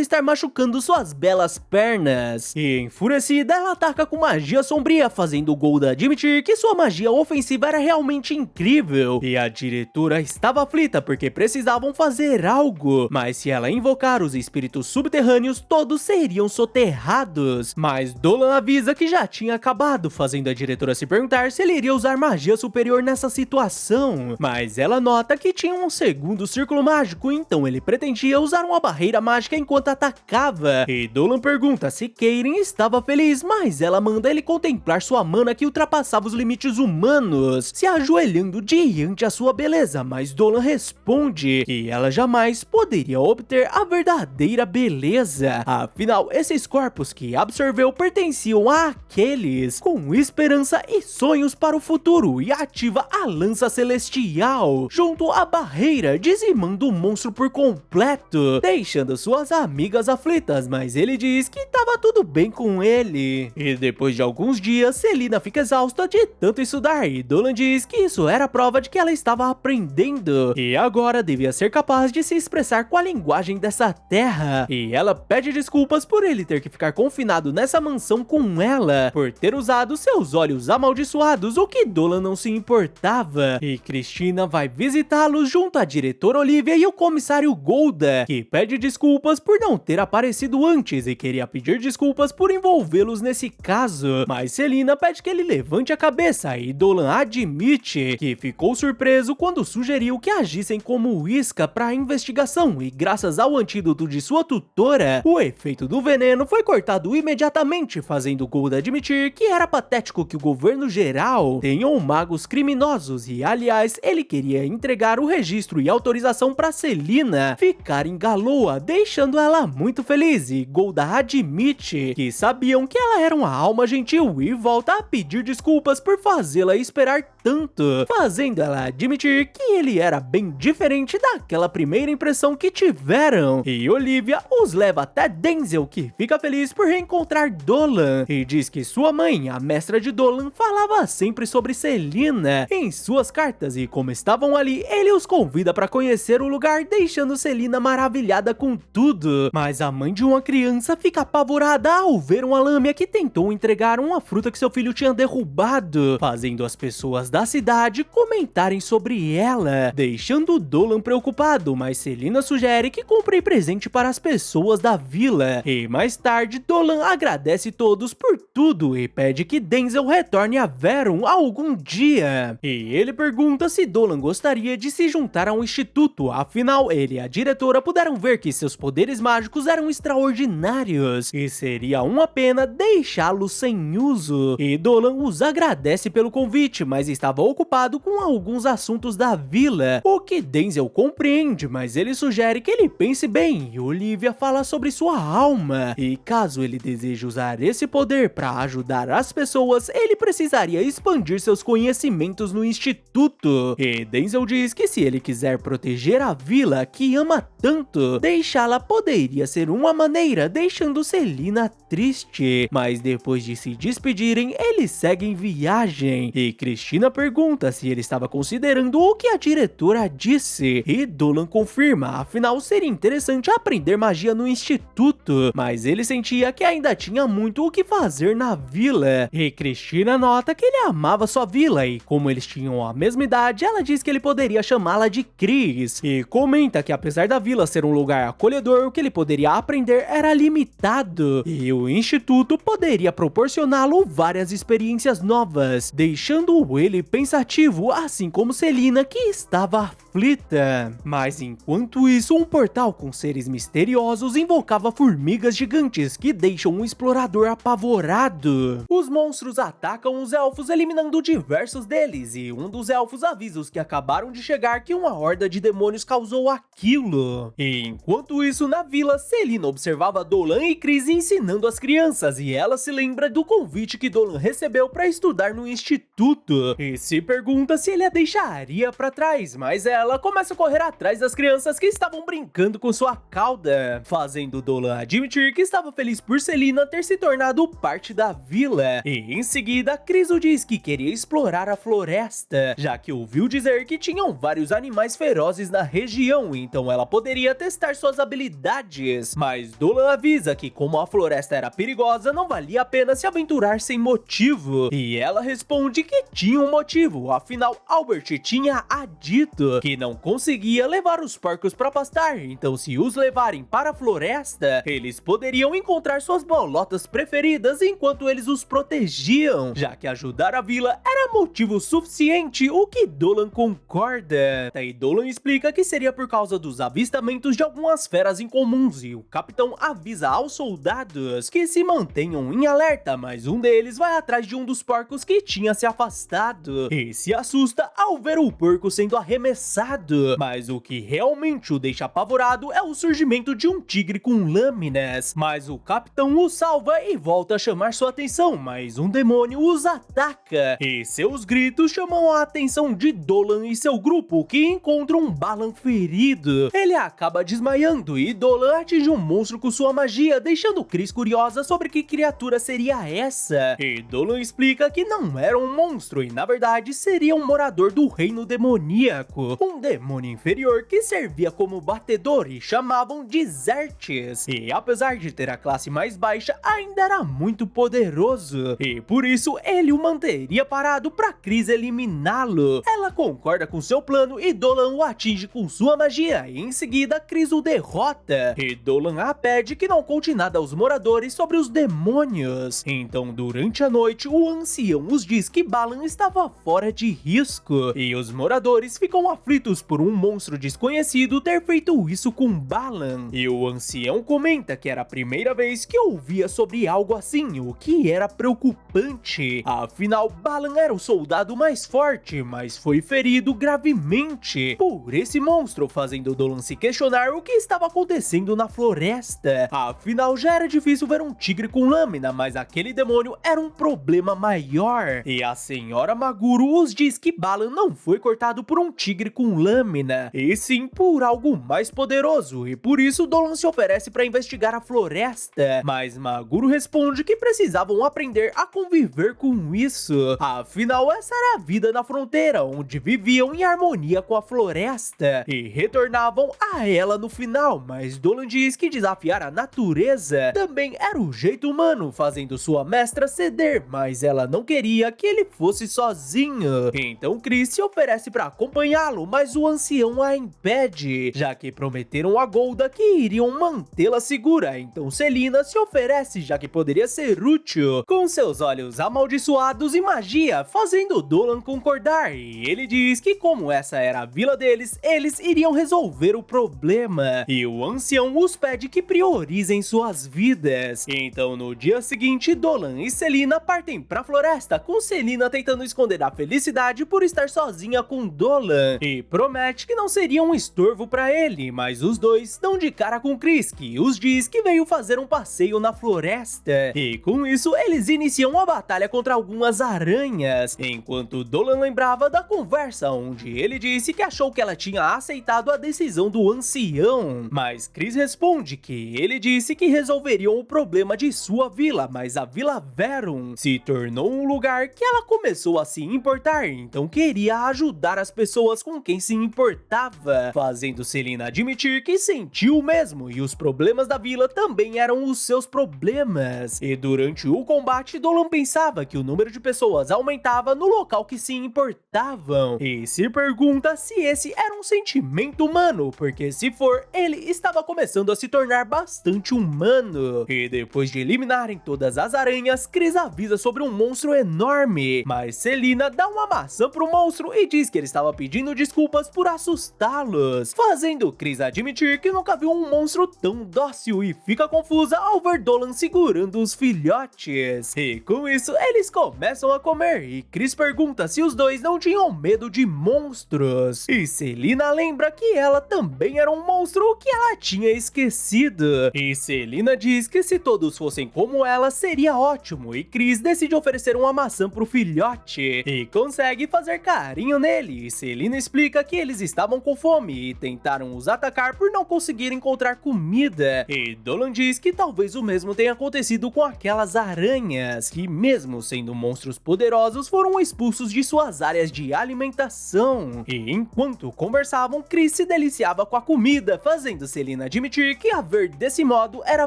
estar machucando suas belas pernas. E enfurecida, ela ataca com magia sombria, fazendo Golda admitir que sua magia ofensiva era realmente incrível. E a diretora estava aflita porque precisavam fazer algo, mas se ela invocar os espíritos subterrâneos, todos seriam soterrados. Mas Dolan avisa que já tinha acabado, fazendo a diretora se perguntar se ele iria usar magia superior nessa situação. Mas ela nota que tinha um segundo círculo mágico, então ele pretendia usar uma barreira mágica enquanto atacava. E Dolan pergunta se Kairi estava feliz, mas ela manda ele contemplar sua mana que ultrapassava os limites humanos, se ajoelhando diante a sua beleza, mas Dolan responde que ela jamais poderia obter a verdadeira beleza. Afinal, esses corpos que absorveu pertenciam àqueles com esperança e sonhos para o futuro, e ativa a lança celestial junto à barreira, dizimando o monstro por completo, deixando suas amigas aflitas, mas ele diz que estava tudo bem com ele. E depois de alguns dias, Selina fica exausta de tanto estudar, e Dolan diz que isso era prova de que ela estava aprendendo, e agora devia ser capaz de se expressar com a linguagem dessa terra. E ela pede desculpas por ele ter que ficar confinado nessa mansão com ela, por ter usado seus olhos amaldiçoados, o que Dolan não se importava. E Cristina vai visitá-los junto à diretora Olivia e o comissário Golda, que pede desculpas por não ter aparecido antes e queria pedir desculpas por envolvê-los nesse caso. Mas Selina pede que ele levante a cabeça, e Dolan admite que ficou surpreso quando sugeriu que agissem como isca para a investigação, e graças ao antídoto de sua tutora, o efeito do veneno foi cortado imediatamente, fazendo Golda admitir que era patético que o governo geral tenham magos criminosos, e aliás, ele queria entregar o registro e autorização para Selina ficar em Galoa, deixando ela muito feliz, e Golda admite que sabiam que ela era uma alma gentil e volta a pedir desculpas por fazê-la esperar tanto, fazendo ela admitir que ele era bem diferente daquela primeira impressão que tiveram. E Olivia os leva até Denzel, que fica feliz por reencontrar Dolan, e diz que sua mãe, a mestra de Dolan, falava sempre sobre Selina em suas cartas, e como estavam ali, ele os convida para conhecer o lugar, deixando Selina maravilhada com tudo. Mas a mãe de uma criança fica apavorada ao ver uma lâmina que tentou entregar uma fruta que seu filho tinha derrubado, fazendo as pessoas da cidade comentarem sobre ela, deixando Dolan preocupado, mas Selina sugere que compre presente para as pessoas da vila. E mais tarde, Dolan agradece todos por tudo e pede que Denzel retorne a Verum algum dia. E ele pergunta se Dolan gostaria de se juntar a um instituto, afinal ele e a diretora puderam ver que seus poderes mágicos eram extraordinários e seria uma pena deixá-los sem uso. E Dolan os agradece pelo convite, mas estava ocupado com alguns assuntos da vila, o que Denzel compreende, mas ele sugere que ele pense bem, e Olivia fala sobre sua alma, e caso ele deseje usar esse poder para ajudar as pessoas, ele precisaria expandir seus conhecimentos no instituto. E Denzel diz que se ele quiser proteger a vila que ama tanto, deixá-la poderia ser uma maneira, deixando Selina triste. Mas depois de se despedirem, eles seguem viagem, e Cristina pergunta se ele estava considerando o que a diretora disse, e Dolan confirma, afinal seria interessante aprender magia no instituto, mas ele sentia que ainda tinha muito o que fazer na vila. E Cristina nota que ele amava sua vila, e como eles tinham a mesma idade, ela diz que ele poderia chamá-la de Cris, e comenta que apesar da vila ser um lugar acolhedor, o que ele poderia aprender era limitado, e o instituto poderia proporcioná-lo várias experiências novas, deixando ele pensativo, assim como Selina, que estava aflita. Mas enquanto isso, um portal com seres misteriosos invocava formigas gigantes que deixam um explorador apavorado. Os monstros atacam os elfos, eliminando diversos deles, e um dos elfos avisa os que acabaram de chegar que uma horda de demônios causou aquilo. E enquanto isso, na vila, Selina observava Dolan e Chris ensinando as crianças, e ela se lembra do convite que Dolan recebeu para estudar no instituto, e se pergunta se ele a deixaria para trás, mas ela começa a correr atrás das crianças que estavam brincando com sua cauda, fazendo Dolan admitir que estava feliz por Selina ter se tornado parte da vila. E em seguida, Chris o diz que queria explorar a floresta, já que ouviu dizer que tinham vários animais ferozes na região, então ela poderia testar suas habilidades. Mas Dolan avisa que como a floresta era perigosa, não valia a pena se aventurar sem motivo. E ela responde que tinha um motivo, afinal Albert tinha dito que não conseguia levar os porcos para pastar, então se os levarem para a floresta, eles poderiam encontrar suas bolotas preferidas enquanto eles os protegiam, já que ajudar a vila era motivo suficiente, o que Dolan concorda. Daí Dolan explica que seria por causa dos avistamentos de algumas feras incomuns, e o capitão avisa aos soldados que se mantenham em alerta, mas um deles vai atrás de um dos porcos que tinha se afastado e se assusta ao ver o porco sendo arremessado, mas o que realmente o deixa apavorado é o surgimento de um tigre com lâminas, mas o capitão o salva e volta a chamar sua atenção, mas um demônio os ataca, e seus gritos chamam a atenção de Dolan e seu grupo, que encontram Balan ferido. Ele acaba desmaiando e Dolan atinge um monstro com sua magia, deixando Chris curiosa sobre que criatura seria essa, e Dolan explica que não era um monstro e na verdade seria um morador do reino demoníaco, um demônio inferior que servia como batedor e chamavam de Xerxes, e apesar de ter a classe mais baixa, ainda era muito poderoso, e por isso ele o manteria parado para Chris eliminá-lo. Ela concorda com seu plano e Dolan o atinge com sua magia, e em seguida Chris o derrota, e Dolan a pede que não conte nada aos moradores sobre os demônios. Então durante a noite, o ancião os diz que Balan estava fora de risco, e os moradores ficam aflitos por um monstro desconhecido ter feito isso com Balan, e o ancião comenta que era a primeira vez que ouvia sobre algo assim, o que era preocupante. Afinal, Balan era o soldado mais forte, mas foi ferido gravemente por esse monstro, fazendo Dolan se questionar o que estava acontecendo na floresta. Afinal, já era difícil ver um tigre com lâmina, mas aquele demônio era um problema maior. E a senhora Maguro os diz que Balan não foi cortado por um tigre com lâmina, e sim por algo mais poderoso, e por isso Dolan se oferece para investigar a floresta. Mas Maguro responde que precisavam aprender a conviver com isso. Afinal, essa era a vida na fronteira, onde viviam em harmonia com a floresta e retornavam a ela no final. Mas Dolan diz que desafiar a natureza também era o jeito humano, fazendo sua mestra ceder, mas ela não queria que ele fosse sozinho. Então Chris se oferece para acompanhá-lo, mas o ancião a impede, já que prometeram a Golda que iriam mantê-la segura. Então Selina se oferece, já que poderia ser útil, com seus olhos amaldiçoados e magia, fazendo Dolan concordar, e ele diz que como essa era a vila deles, eles iriam resolver o problema, e o ancião os pede que priorizem suas vidas. Então no dia seguinte, Dolan e Selina partem pra floresta, com Selina tentando esconder a felicidade por estar sozinha com Dolan, e promete que não seria um estorvo pra ele, mas os dois dão de cara com Chris, que os diz que veio fazer um passeio na floresta, e com isso eles iniciam a batalha contra algumas aranhas, enquanto Dolan lembrava da conversa onde ele disse que achou que ela tinha aceitado a decisão do ancião, mas Chris responde que ele disse que resolveriam o problema de sua vila, mas a Vila Verum se tornou um lugar que ela começou a se importar, então queria ajudar as pessoas com quem se importava, fazendo Selina admitir que sentiu o mesmo, e os problemas da vila também eram os seus problemas. E durante o combate, Dolan pensava que o número de pessoas aumentava no local que se importavam, e se pergunta se esse era um sentimento humano, porque se for, ele estava começando a se tornar bastante humano. E depois de eliminarem todas as aranhas, Chris avisa sobre um monstro enorme, mas Selina dá uma maçã pro monstro e diz que ele estava pedindo desculpas desculpas por assustá-los, fazendo Chris admitir que nunca viu um monstro tão dócil e fica confusa ao ver Dolan segurando os filhotes. E com isso, eles começam a comer e Chris pergunta se os dois não tinham medo de monstros. E Selina lembra que ela também era um monstro que ela tinha esquecido. E Selina diz que se todos fossem como ela, seria ótimo, e Chris decide oferecer uma maçã pro filhote e consegue fazer carinho nele. E Selina explica que eles estavam com fome e tentaram os atacar por não conseguir encontrar comida. E Dolan diz que talvez o mesmo tenha acontecido com aquelas aranhas, que mesmo sendo monstros poderosos, foram expulsos de suas áreas de alimentação. E enquanto conversavam, Chris se deliciava com a comida, fazendo Selina admitir que a ver desse modo era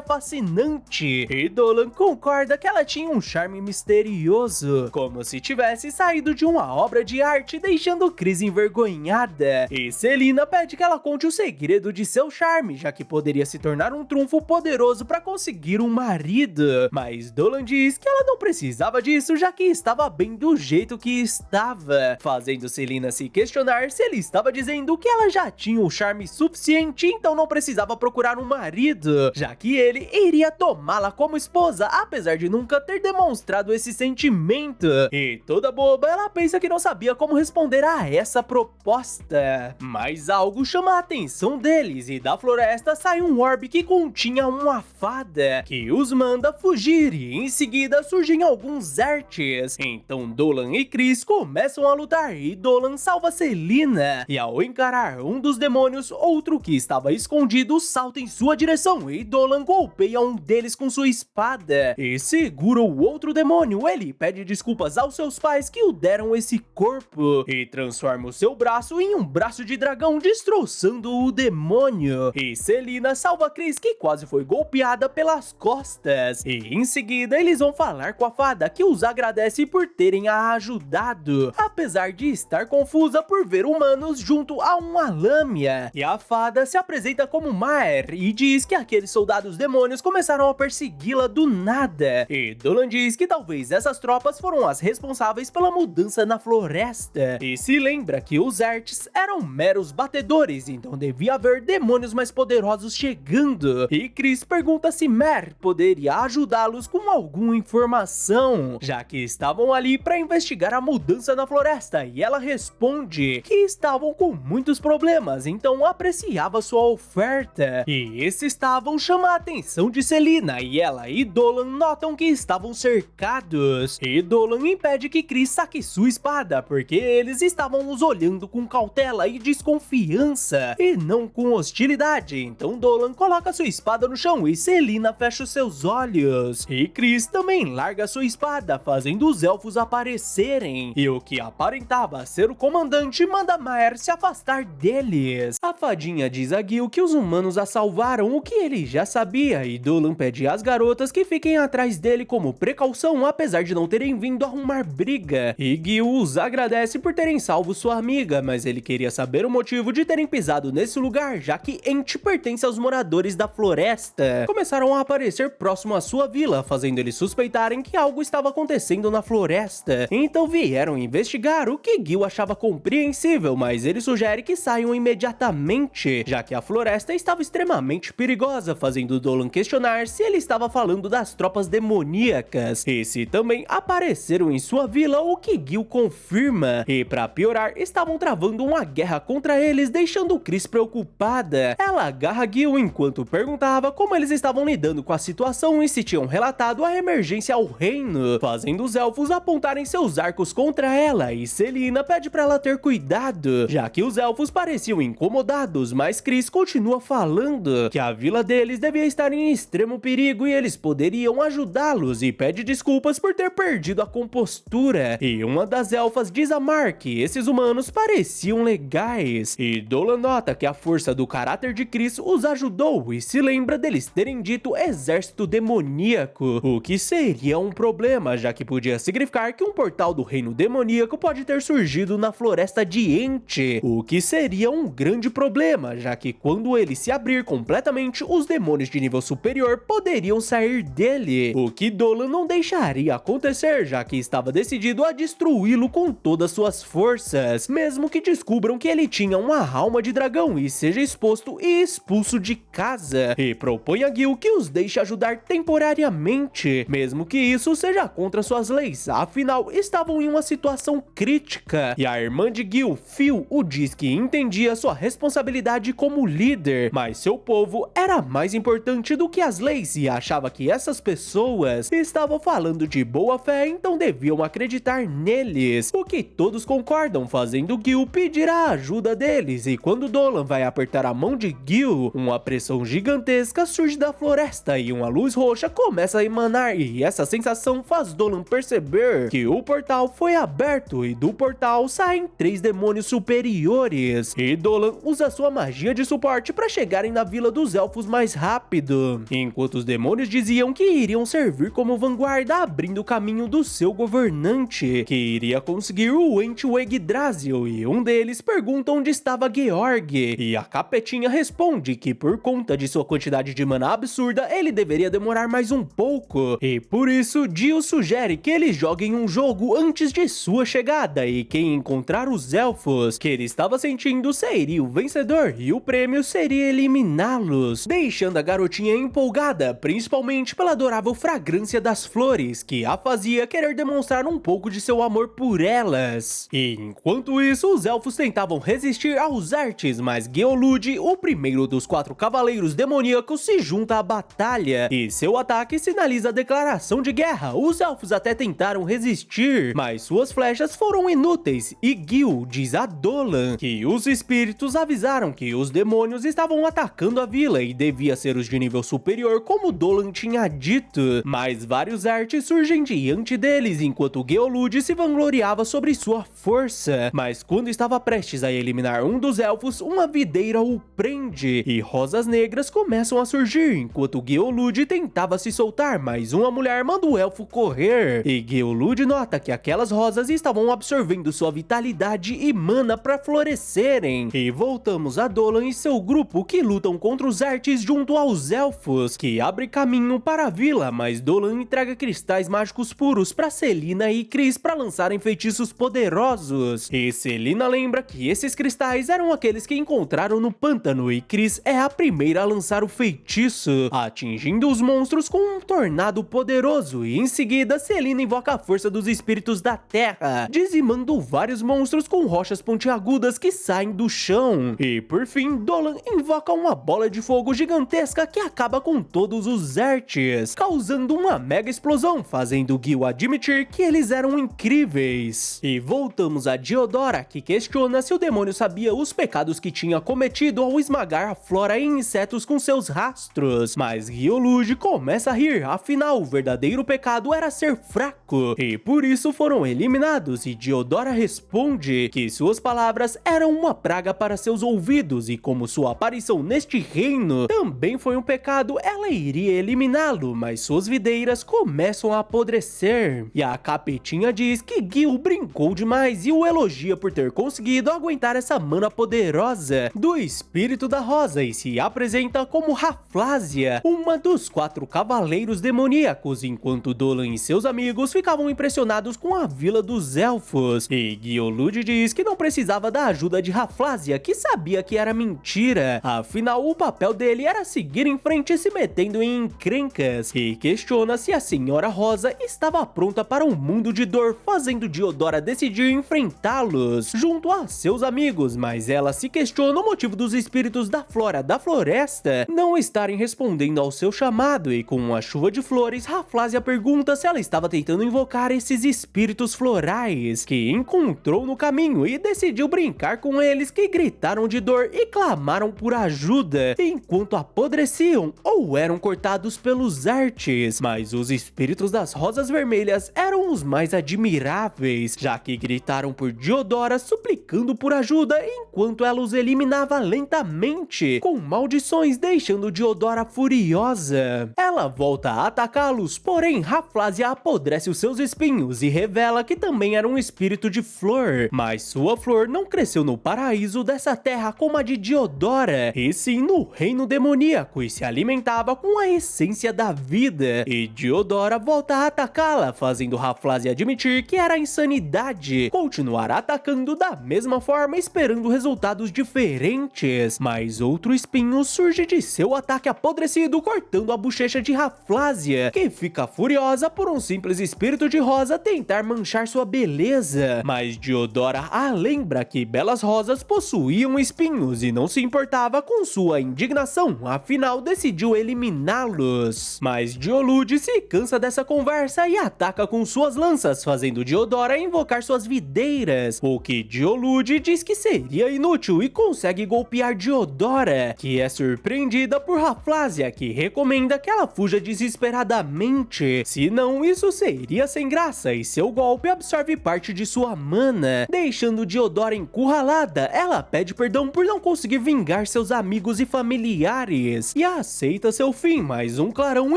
fascinante. E Dolan concorda que ela tinha um charme misterioso, como se tivesse saído de uma obra de arte, deixando Chris envergonhada. E Selina pede que ela conte o segredo de seu charme, já que poderia se tornar um trunfo poderoso para conseguir um marido. Mas Dolan diz que ela não precisava disso, já que estava bem do jeito que estava, fazendo Selina se questionar se ele estava dizendo que ela já tinha o charme suficiente, então não precisava procurar um marido, já que ele iria tomá-la como esposa, apesar de nunca ter demonstrado esse sentimento. E toda boba, ela pensa que não sabia como responder a essa proposta. Mas algo chama a atenção deles, e da floresta sai um orbe que continha uma fada, que os manda fugir, e em seguida surgem alguns Zertes. Então Dolan e Chris começam a lutar, e Dolan salva Selina, e ao encarar um dos demônios, outro que estava escondido salta em sua direção, e Dolan golpeia um deles com sua espada, e segura o outro demônio. Ele pede desculpas aos seus pais que o deram esse corpo, e transforma o seu braço em um braço de dragão, destroçando o demônio. E Selina salva Chris, que quase foi golpeada pelas costas, e em seguida eles vão falar com a fada, que os agradece por terem a ajudado, apesar de estar confusa por ver humanos junto a uma lâmina. E a fada se apresenta como Maer e diz que aqueles soldados demônios começaram a persegui-la do nada. E Dolan diz que talvez essas tropas foram as responsáveis pela mudança na floresta, e se lembra que os Zertes eram meros batedores, então devia haver demônios mais poderosos chegando. E Chris pergunta se Mer poderia ajudá-los com alguma informação, já que estavam ali para investigar a mudança na floresta, e ela responde que estavam com muitos problemas, então apreciava sua oferta. E esses estavam chamando a atenção de Selina, e ela e Dolan notam que estavam cercados, e Dolan impede que Chris saque sua espada, porque eles estavam os olhando com cautela e desconfiança, e não com hostilidade. Então Dolan coloca sua espada no chão e Selina fecha os seus olhos, e Chris também larga sua espada, fazendo os elfos aparecerem, e o que aparentava ser o comandante manda Maer se afastar deles. A fadinha diz a Gil que os humanos a salvaram, o que ele já sabia, e Dolan pede às garotas que fiquem atrás dele como precaução, apesar de não terem vindo arrumar briga. E Gil os agradece por terem salvo sua amiga, mas ele queria saber o motivo de terem pisado nesse lugar, já que Ent pertence aos moradores da floresta. Começaram a aparecer próximo à sua vila, fazendo eles suspeitarem que algo estava acontecendo na floresta. Então vieram investigar, o que Gil achava compreensível, mas ele sugere que saiam imediatamente, já que a floresta estava extremamente perigosa, fazendo Dolan questionar se ele estava falando das tropas demoníacas, e se também apareceram em sua vila, o que Gil confirma. E pra piorar, estavam travando uma guerra contra eles, deixando Chris preocupada. Ela agarra Gil enquanto perguntava como eles estavam lidando com a situação e se tinham relatado a emergência ao reino, fazendo os elfos apontarem seus arcos contra ela, e Selina pede pra ela ter cuidado, já que os elfos pareciam incomodados, mas Chris continua falando que a vila deles devia estar em extremo perigo e eles poderiam ajudá-los, e pede desculpas por ter perdido a compostura. E uma das elfas diz a Mar que esses humanos pareciam legais, e Dolan nota que a força do caráter de Chris os ajudou e se lembra deles terem dito exército demoníaco, o que seria um problema, já que podia significar que um portal do reino demoníaco pode ter surgido na floresta de Ent, o que seria um grande problema, já que quando ele se abrir completamente, os demônios de nível superior poderiam sair dele, o que Dolan não deixaria acontecer, já que estava decidido a destruí-lo com todas suas forças, mesmo que descubram que ele tinha uma alma de dragão e seja exposto e expulso de casa, e propõe a Gil que os deixe ajudar temporariamente, mesmo que isso seja contra suas leis, afinal estavam em uma situação crítica, e a irmã de Gil, Phil, o diz que entendia sua responsabilidade como líder, mas seu povo era mais importante do que as leis e achava que essas pessoas estavam falando de boa fé, então deviam acreditar neles, o que todos concordam, fazendo Gil pedir a ajuda deles. E quando Dolan vai apertar a mão de Gil, uma pressão gigantesca surge da floresta e uma luz roxa começa a emanar, e essa sensação faz Dolan perceber que o portal foi aberto e do portal saem 3 demônios superiores, e Dolan usa sua magia de suporte para chegarem na vila dos elfos mais rápido, enquanto os demônios diziam que iriam servir como vanguarda, abrindo o caminho do seu governante, que iria conseguir o Ent-O Yggdrasil, e um deles pergunta onde estava Georg, e a Capetinha responde que por conta de sua quantidade de mana absurda, ele deveria demorar mais um pouco, e por isso Dio sugere que eles joguem um jogo antes de sua chegada, e quem encontrar os elfos que ele estava sentindo seria o vencedor, e o prêmio seria eliminá-los, deixando a garotinha empolgada, principalmente pela adorável fragrância das flores, que a fazia querer demonstrar um pouco de seu amor por elas. E enquanto isso, os elfos tentavam resistir aos artes, mas Geolude, o primeiro dos 4 cavaleiros demoníacos, se junta à batalha, e seu ataque sinaliza a declaração de guerra. Os elfos até tentaram resistir, mas suas flechas foram inúteis, e Gil diz a Dolan que os espíritos avisaram que os demônios estavam atacando a vila e devia ser os de nível superior, como Dolan tinha dito, mas vários artes surgem diante deles, enquanto Geolude se vangloriava sobre sua força, mas quando estava prestes a eliminar um dos elfos, uma videira o prende, e rosas negras começam a surgir, enquanto Geolude tentava se soltar, mas uma mulher manda o elfo correr, e Geolude nota que aquelas rosas estavam absorvendo sua vitalidade e mana para florescerem, e voltamos a Dolan e seu grupo que lutam contra os artes junto aos elfos, que abre caminho para a vila, mas Dolan entrega cristais mágicos puros para Selina e Chris para lançarem feitiços poderosos, e Selina lembra que esses cristais eram aqueles que encontraram no pântano, e Chris é a primeira a lançar o feitiço, atingindo os monstros com um tornado poderoso, e em seguida Selina invoca a força dos espíritos da terra, dizimando vários monstros com rochas pontiagudas que saem do chão, e por fim Dolan invoca uma bola de fogo gigantesca que acaba com todos os artes, causando uma mega explosão, fazendo Gil admitir que eles eram incríveis. E voltamos a Diodora, que questiona se o demônio sabia os pecados que tinha cometido ao esmagar a flora e insetos com seus rastros, mas Geolude começa a rir, afinal o verdadeiro pecado era ser fraco, e por isso foram eliminados, e Diodora responde que suas palavras eram uma praga para seus ouvidos, e como sua aparição neste reino também foi um pecado, ela iria eliminá-lo, mas suas videiras começam a apodrecer, e a Capetinha diz que Gil brincou demais e o elogia por ter conseguido aguentar essa mana poderosa do espírito da rosa, e se apresenta como Rafflesia, uma dos 4 cavaleiros demoníacos, enquanto Dolan e seus amigos ficavam impressionados com a vila dos elfos, e Geolude diz que não precisava da ajuda de Rafflesia, que sabia que era mentira, afinal o papel dele era seguir em frente se metendo em encrencas, e questiona se a Senhora Rosa estava pronta para um mundo de dor, fazendo Diodora decidir enfrentá-los junto a seus amigos, mas ela se questiona o motivo dos espíritos da flora da floresta não estarem respondendo ao seu chamado, e com uma chuva de flores, Rafflesia pergunta se ela estava tentando invocar esses espíritos florais que encontrou no caminho, e decidiu brincar com eles, que gritaram de dor e clamaram por ajuda enquanto apodreciam ou eram cortados pelos artes, mas os espíritos das rosas vermelhas eram os mais admiráveis, já que gritaram por Diodora suplicando por ajuda enquanto ela os eliminava lentamente com maldições, deixando Diodora furiosa. Ela volta a atacá-los, porém Rafflesia apodrece os seus espinhos e revela que também era um espírito de flor, mas sua flor não cresceu no paraíso dessa terra como a de Diodora, e sim no reino demoníaco, e se alimentava com a essência da vida, e Diodora volta a atacá-la, fazendo Rafflesia admitir que era insanidade continuar atacando da mesma forma, esperando resultados diferentes. Mas outro espinho surge de seu ataque apodrecido, cortando a bochecha de Rafflesia, que fica furiosa por um simples espírito de rosa tentar manchar sua beleza. Mas Diodora a lembra que belas rosas possuíam espinhos e não se importava com sua indignação, afinal decidiu eliminá-los. Mas Diolude se cansa dessa conversa e ataca com suas lanças, fazendo Diodora invocar suas videiras, o que Diolude diz que seria inútil e consegue golpear Diodora, que é surpreendida por Rafflesia, que recomenda que ela fuja desesperadamente, senão isso seria sem graça e seu golpe absorve parte de sua mana, deixando Diodora encurralada. Ela pede perdão por não conseguir vingar seus amigos e familiares e aceita seu fim, mas um clarão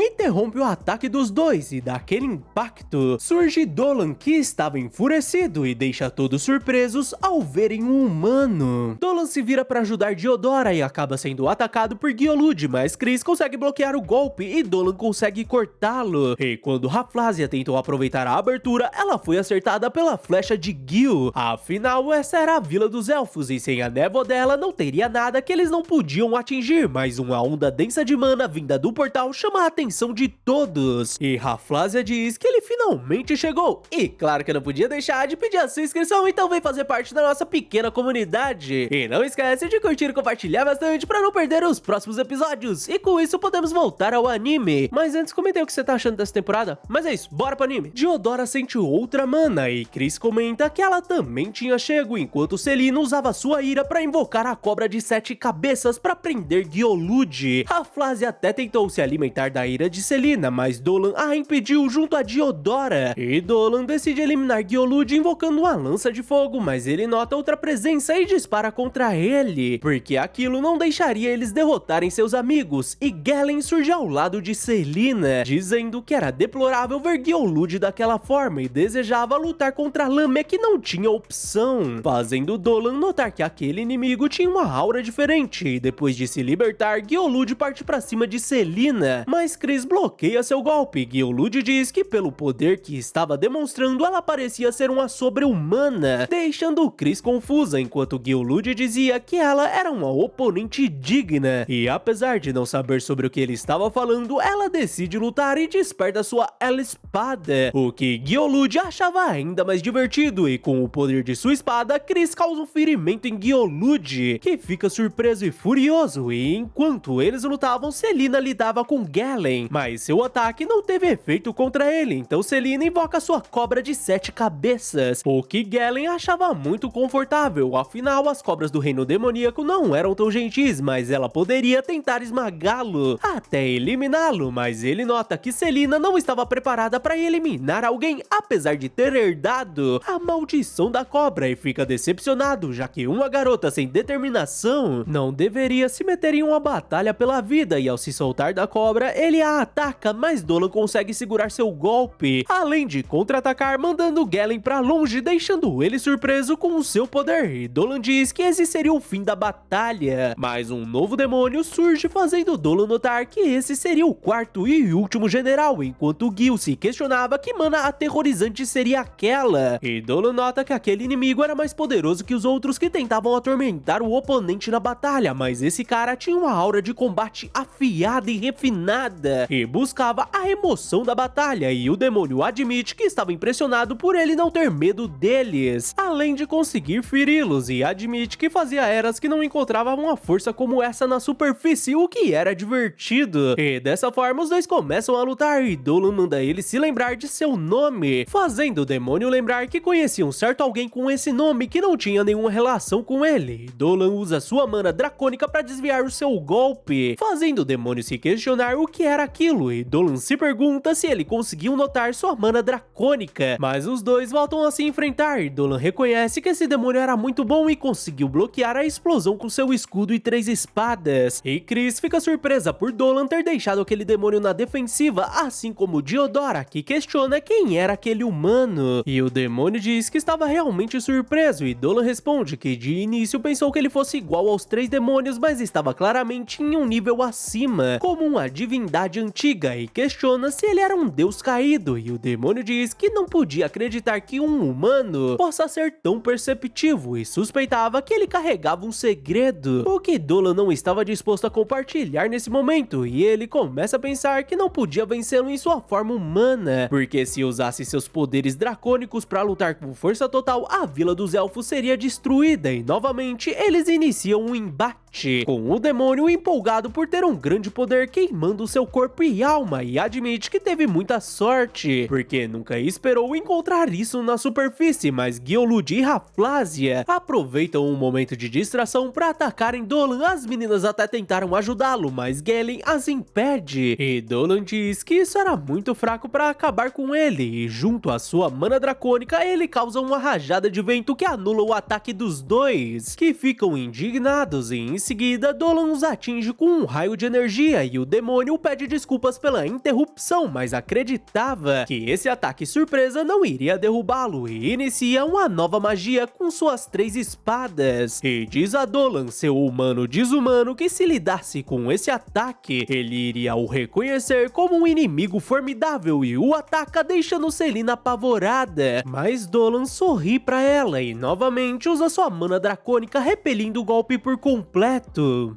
interrompe o ataque dos dois e daquele impacto surge Dolan, que estava enfurecido e deixa todos surpresos ao verem um humano. Dolan se vira para ajudar Diodora e acaba sendo atacado por Diolude, mas Chris consegue bloquear o golpe e Dolan consegue cortá-lo. E quando Rafflesia tentou aproveitar a abertura, ela foi acertada pela flecha de Gil. Afinal, essa era a Vila dos Elfos e sem a névoa dela não teria nada que eles não podiam atingir, mas uma onda densa de mana vinda do portal chama a atenção de todos. E Rafflesia diz que ele finalmente chegou. E claro que eu não podia deixar de pedir a sua inscrição, então vem fazer parte da nossa pequena comunidade. E não esquece de curtir e compartilhar bastante para não perder os próximos episódios. E com isso podemos voltar ao anime. Mas antes, comentei o que você tá achando dessa temporada. Mas é isso, bora pro anime. Diodora sente outra mana e Chris comenta que ela também tinha chego, enquanto Selina usava sua ira para invocar a cobra de 7 cabeças para prender Diolude. Rafflesia até tentou se alimentar da ira de Selina, mas Dolan a impediu junto a Diodora. E Dolan decide eliminar Diolude invocando uma lança de fogo, mas ele nota outra presença e dispara contra ele, porque aquilo não deixaria eles derrotarem seus amigos. E Galen surge ao lado de Selina, dizendo que era deplorável ver Diolude daquela forma e desejava lutar contra Lame, que não tinha opção, fazendo Dolan notar que aquele inimigo tinha uma aura diferente. E depois de se libertar, Diolude parte pra cima de Selina, mas Chris bloqueia seu golpe. Diolude diz que pelo poder que estava demonstrando, ela parecia ser uma sobre-humana, deixando Chris confusa, enquanto Diolude dizia que ela era uma oponente digna. E apesar de não saber sobre o que ele estava falando, ela decide lutar e desperta sua espada, o que Diolude achava ainda mais divertido, e com o poder de sua espada, Chris causa um ferimento em Diolude, que fica surpreso e furioso. E enquanto eles lutavam, Selina lidava com Galen, mas seu ataque não teve efeito contra ele, então Selina invoca sua cobra de 7 cabeças, o que Galen achava muito confortável. Afinal, as cobras do reino demoníaco não eram tão gentis, mas ela poderia tentar esmagá-lo até eliminá-lo, mas ele nota que Selina não estava preparada para eliminar alguém, apesar de ter herdado a maldição da cobra, e fica decepcionado, já que uma garota sem determinação não deveria se meter em uma batalha pela vida. E ao se soltar da cobra, ele a ataca, mas Dolan consegue segurar seu golpe, além de contra-atacar, mandando Galen pra longe, deixando ele surpreso com o seu poder. E Dolan diz que esse seria o fim da batalha, mas um novo demônio surge, fazendo Dolan notar que esse seria o quarto e último general, enquanto Gil se questionava que mana aterrorizante seria aquela. E Dolan nota que aquele inimigo era mais poderoso que os outros que tentavam atormentar o oponente na batalha, mas esse cara tinha uma aura de combate afiada e refinada e buscava a remoção da batalha, e o demônio admite que estava impressionado por ele não ter medo deles, além de conseguir feri-los, e admite que fazia eras que não encontrava uma força como essa na superfície, o que era divertido. E dessa forma os dois começam a lutar, e Dolan manda ele se lembrar de seu nome, fazendo o demônio lembrar que conhecia um certo alguém com esse nome que não tinha nenhuma relação com ele. Dolan usa sua mana dracônica para desviar o seu golpe, fazendo o demônio se questionar o que era aquilo, e Dolan se pergunta se ele conseguiu notar sua mana dracônica, mas os dois voltam a se enfrentar, e Dolan reconhece que esse demônio era muito bom e conseguiu bloquear a explosão com seu escudo e 3 espadas. E Chris fica surpresa por Dolan ter deixado aquele demônio na defensiva, assim como Diodora, que questiona quem era aquele humano, e o demônio diz que estava realmente surpreso, e Dolan responde que de início pensou que ele fosse igual aos 3 demônios, mas estava claramente em um nível acima, como uma divindade antiga, e questiona se ele era um deus caído, e o demônio diz que não podia acreditar que um humano possa ser tão perceptivo e suspeitava que ele carregava um segredo, o que Dolan não estava disposto a compartilhar nesse momento, e ele começa a pensar que não podia vencê-lo em sua forma humana, porque se usasse seus poderes dracônicos para lutar com força total, a Vila dos Elfos seria destruída e novamente eles iniciam um embate, com o demônio empolgado por ter um grande poder queimando seu corpo e alma, e admite que teve muita sorte, porque nunca esperou encontrar isso na superfície, mas Gielud e Rafflesia aproveitam um momento de distração para atacarem Dolan. As meninas até tentaram ajudá-lo, mas Galen as impede, e Dolan diz que isso era muito fraco para acabar com ele, e junto à sua mana dracônica ele causa uma rajada de vento que anula o ataque dos dois, que ficam indignados, e em seguida Dolan os atinge com um raio de energia, e o demônio pede desculpas pela interrupção, mas acreditava que esse ataque surpresa não iria derrubá-lo, e inicia uma nova magia com suas 3 espadas, e diz a Dolan, seu humano desumano, que se lidasse com esse ataque, ele iria o reconhecer como um inimigo formidável, e o ataca deixando Selina apavorada, mas Dolan sorri pra ela e novamente usa sua mana dracônica repelindo o golpe por completo,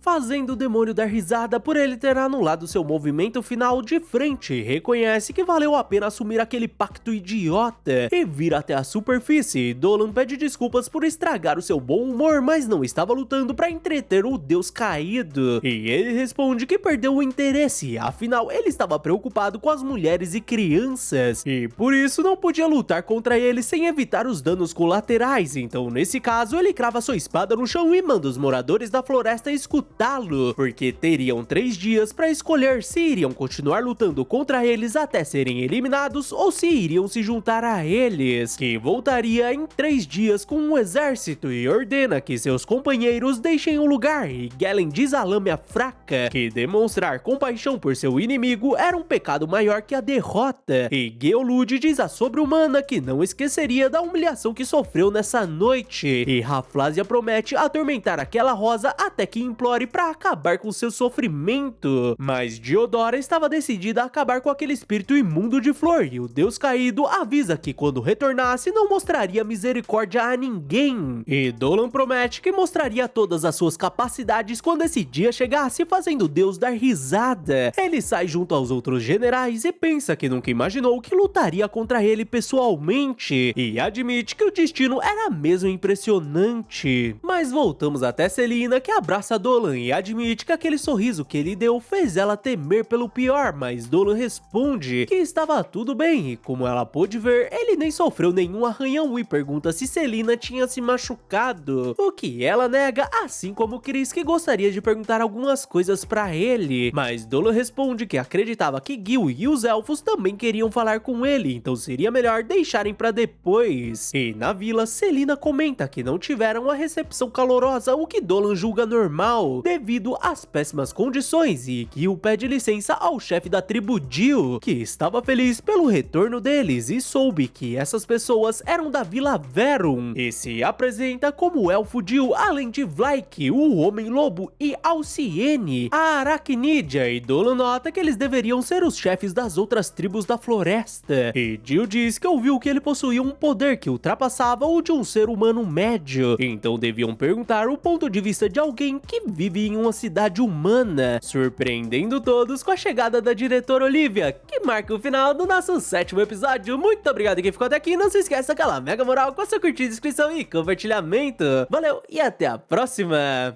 fazendo o demônio dar risada por ele ter anulado seu movimento final de frente, e reconhece que valeu a pena assumir aquele pacto idiota e vir até a superfície. Dolan pede desculpas por estragar o seu bom humor, mas não estava lutando para entreter o deus caído, e ele responde que perdeu o interesse, afinal ele estava preocupado com as mulheres e crianças, e por isso não podia lutar contra ele sem evitar os danos colaterais. Então nesse caso ele crava sua espada no chão e manda os moradores da floresta escutá-lo, porque teriam 3 dias para escolher se iriam continuar lutando contra eles até serem eliminados ou se iriam se juntar a eles, que voltaria em 3 dias com um exército, e ordena que seus companheiros deixem o lugar, e Galen diz a Lâmia fraca que demonstrar compaixão por seu inimigo era um pecado maior que a derrota, e Gielud diz a sobre-humana que não esqueceria da humilhação que sofreu nessa noite, e Rafflesia promete atormentar aquela rosa até que implore para acabar com seu sofrimento, mas Diodora estava decidida a acabar com aquele espírito imundo de Flor, e o deus caído avisa que quando retornasse não mostraria misericórdia a ninguém, e Dolan promete que mostraria todas as suas capacidades quando esse dia chegasse, fazendo o deus dar risada. Ele sai junto aos outros generais e pensa que nunca imaginou que lutaria contra ele pessoalmente, e admite que o destino era mesmo impressionante. Mas voltamos até Selina, que abraça Dolan e admite que aquele sorriso que ele deu fez ela temer pelo pior, mas Dolan responde que estava tudo bem, e como ela pôde ver, ele nem sofreu nenhum arranhão, e pergunta se Selina tinha se machucado, o que ela nega, assim como Chris, que gostaria de perguntar algumas coisas pra ele, mas Dolan responde que acreditava que Gil e os elfos também queriam falar com ele, então seria melhor deixarem pra depois. E na vila, Selina comenta que não tiveram uma recepção calorosa, o que Dolan julga normal, devido às péssimas condições, e Gil pede licença ao chefe da tribo Jill, que estava feliz pelo retorno deles e soube que essas pessoas eram da Vila Verum, e se apresenta como o elfo Jill, além de Vlaik, o Homem-Lobo, e Alciene, a Aracnídea, e Dolan nota que eles deveriam ser os chefes das outras tribos da floresta, e Jill diz que ouviu que ele possuía um poder que ultrapassava o de um ser humano médio, então deviam perguntar o ponto de vista de alguém que vive em uma cidade humana, surpreendendo todos com a chegada da diretora Olivia, que marca o final do nosso 7º episódio. Muito obrigado a quem ficou até aqui, não se esqueça daquela mega moral com a sua curtida, inscrição e compartilhamento. Valeu e até a próxima!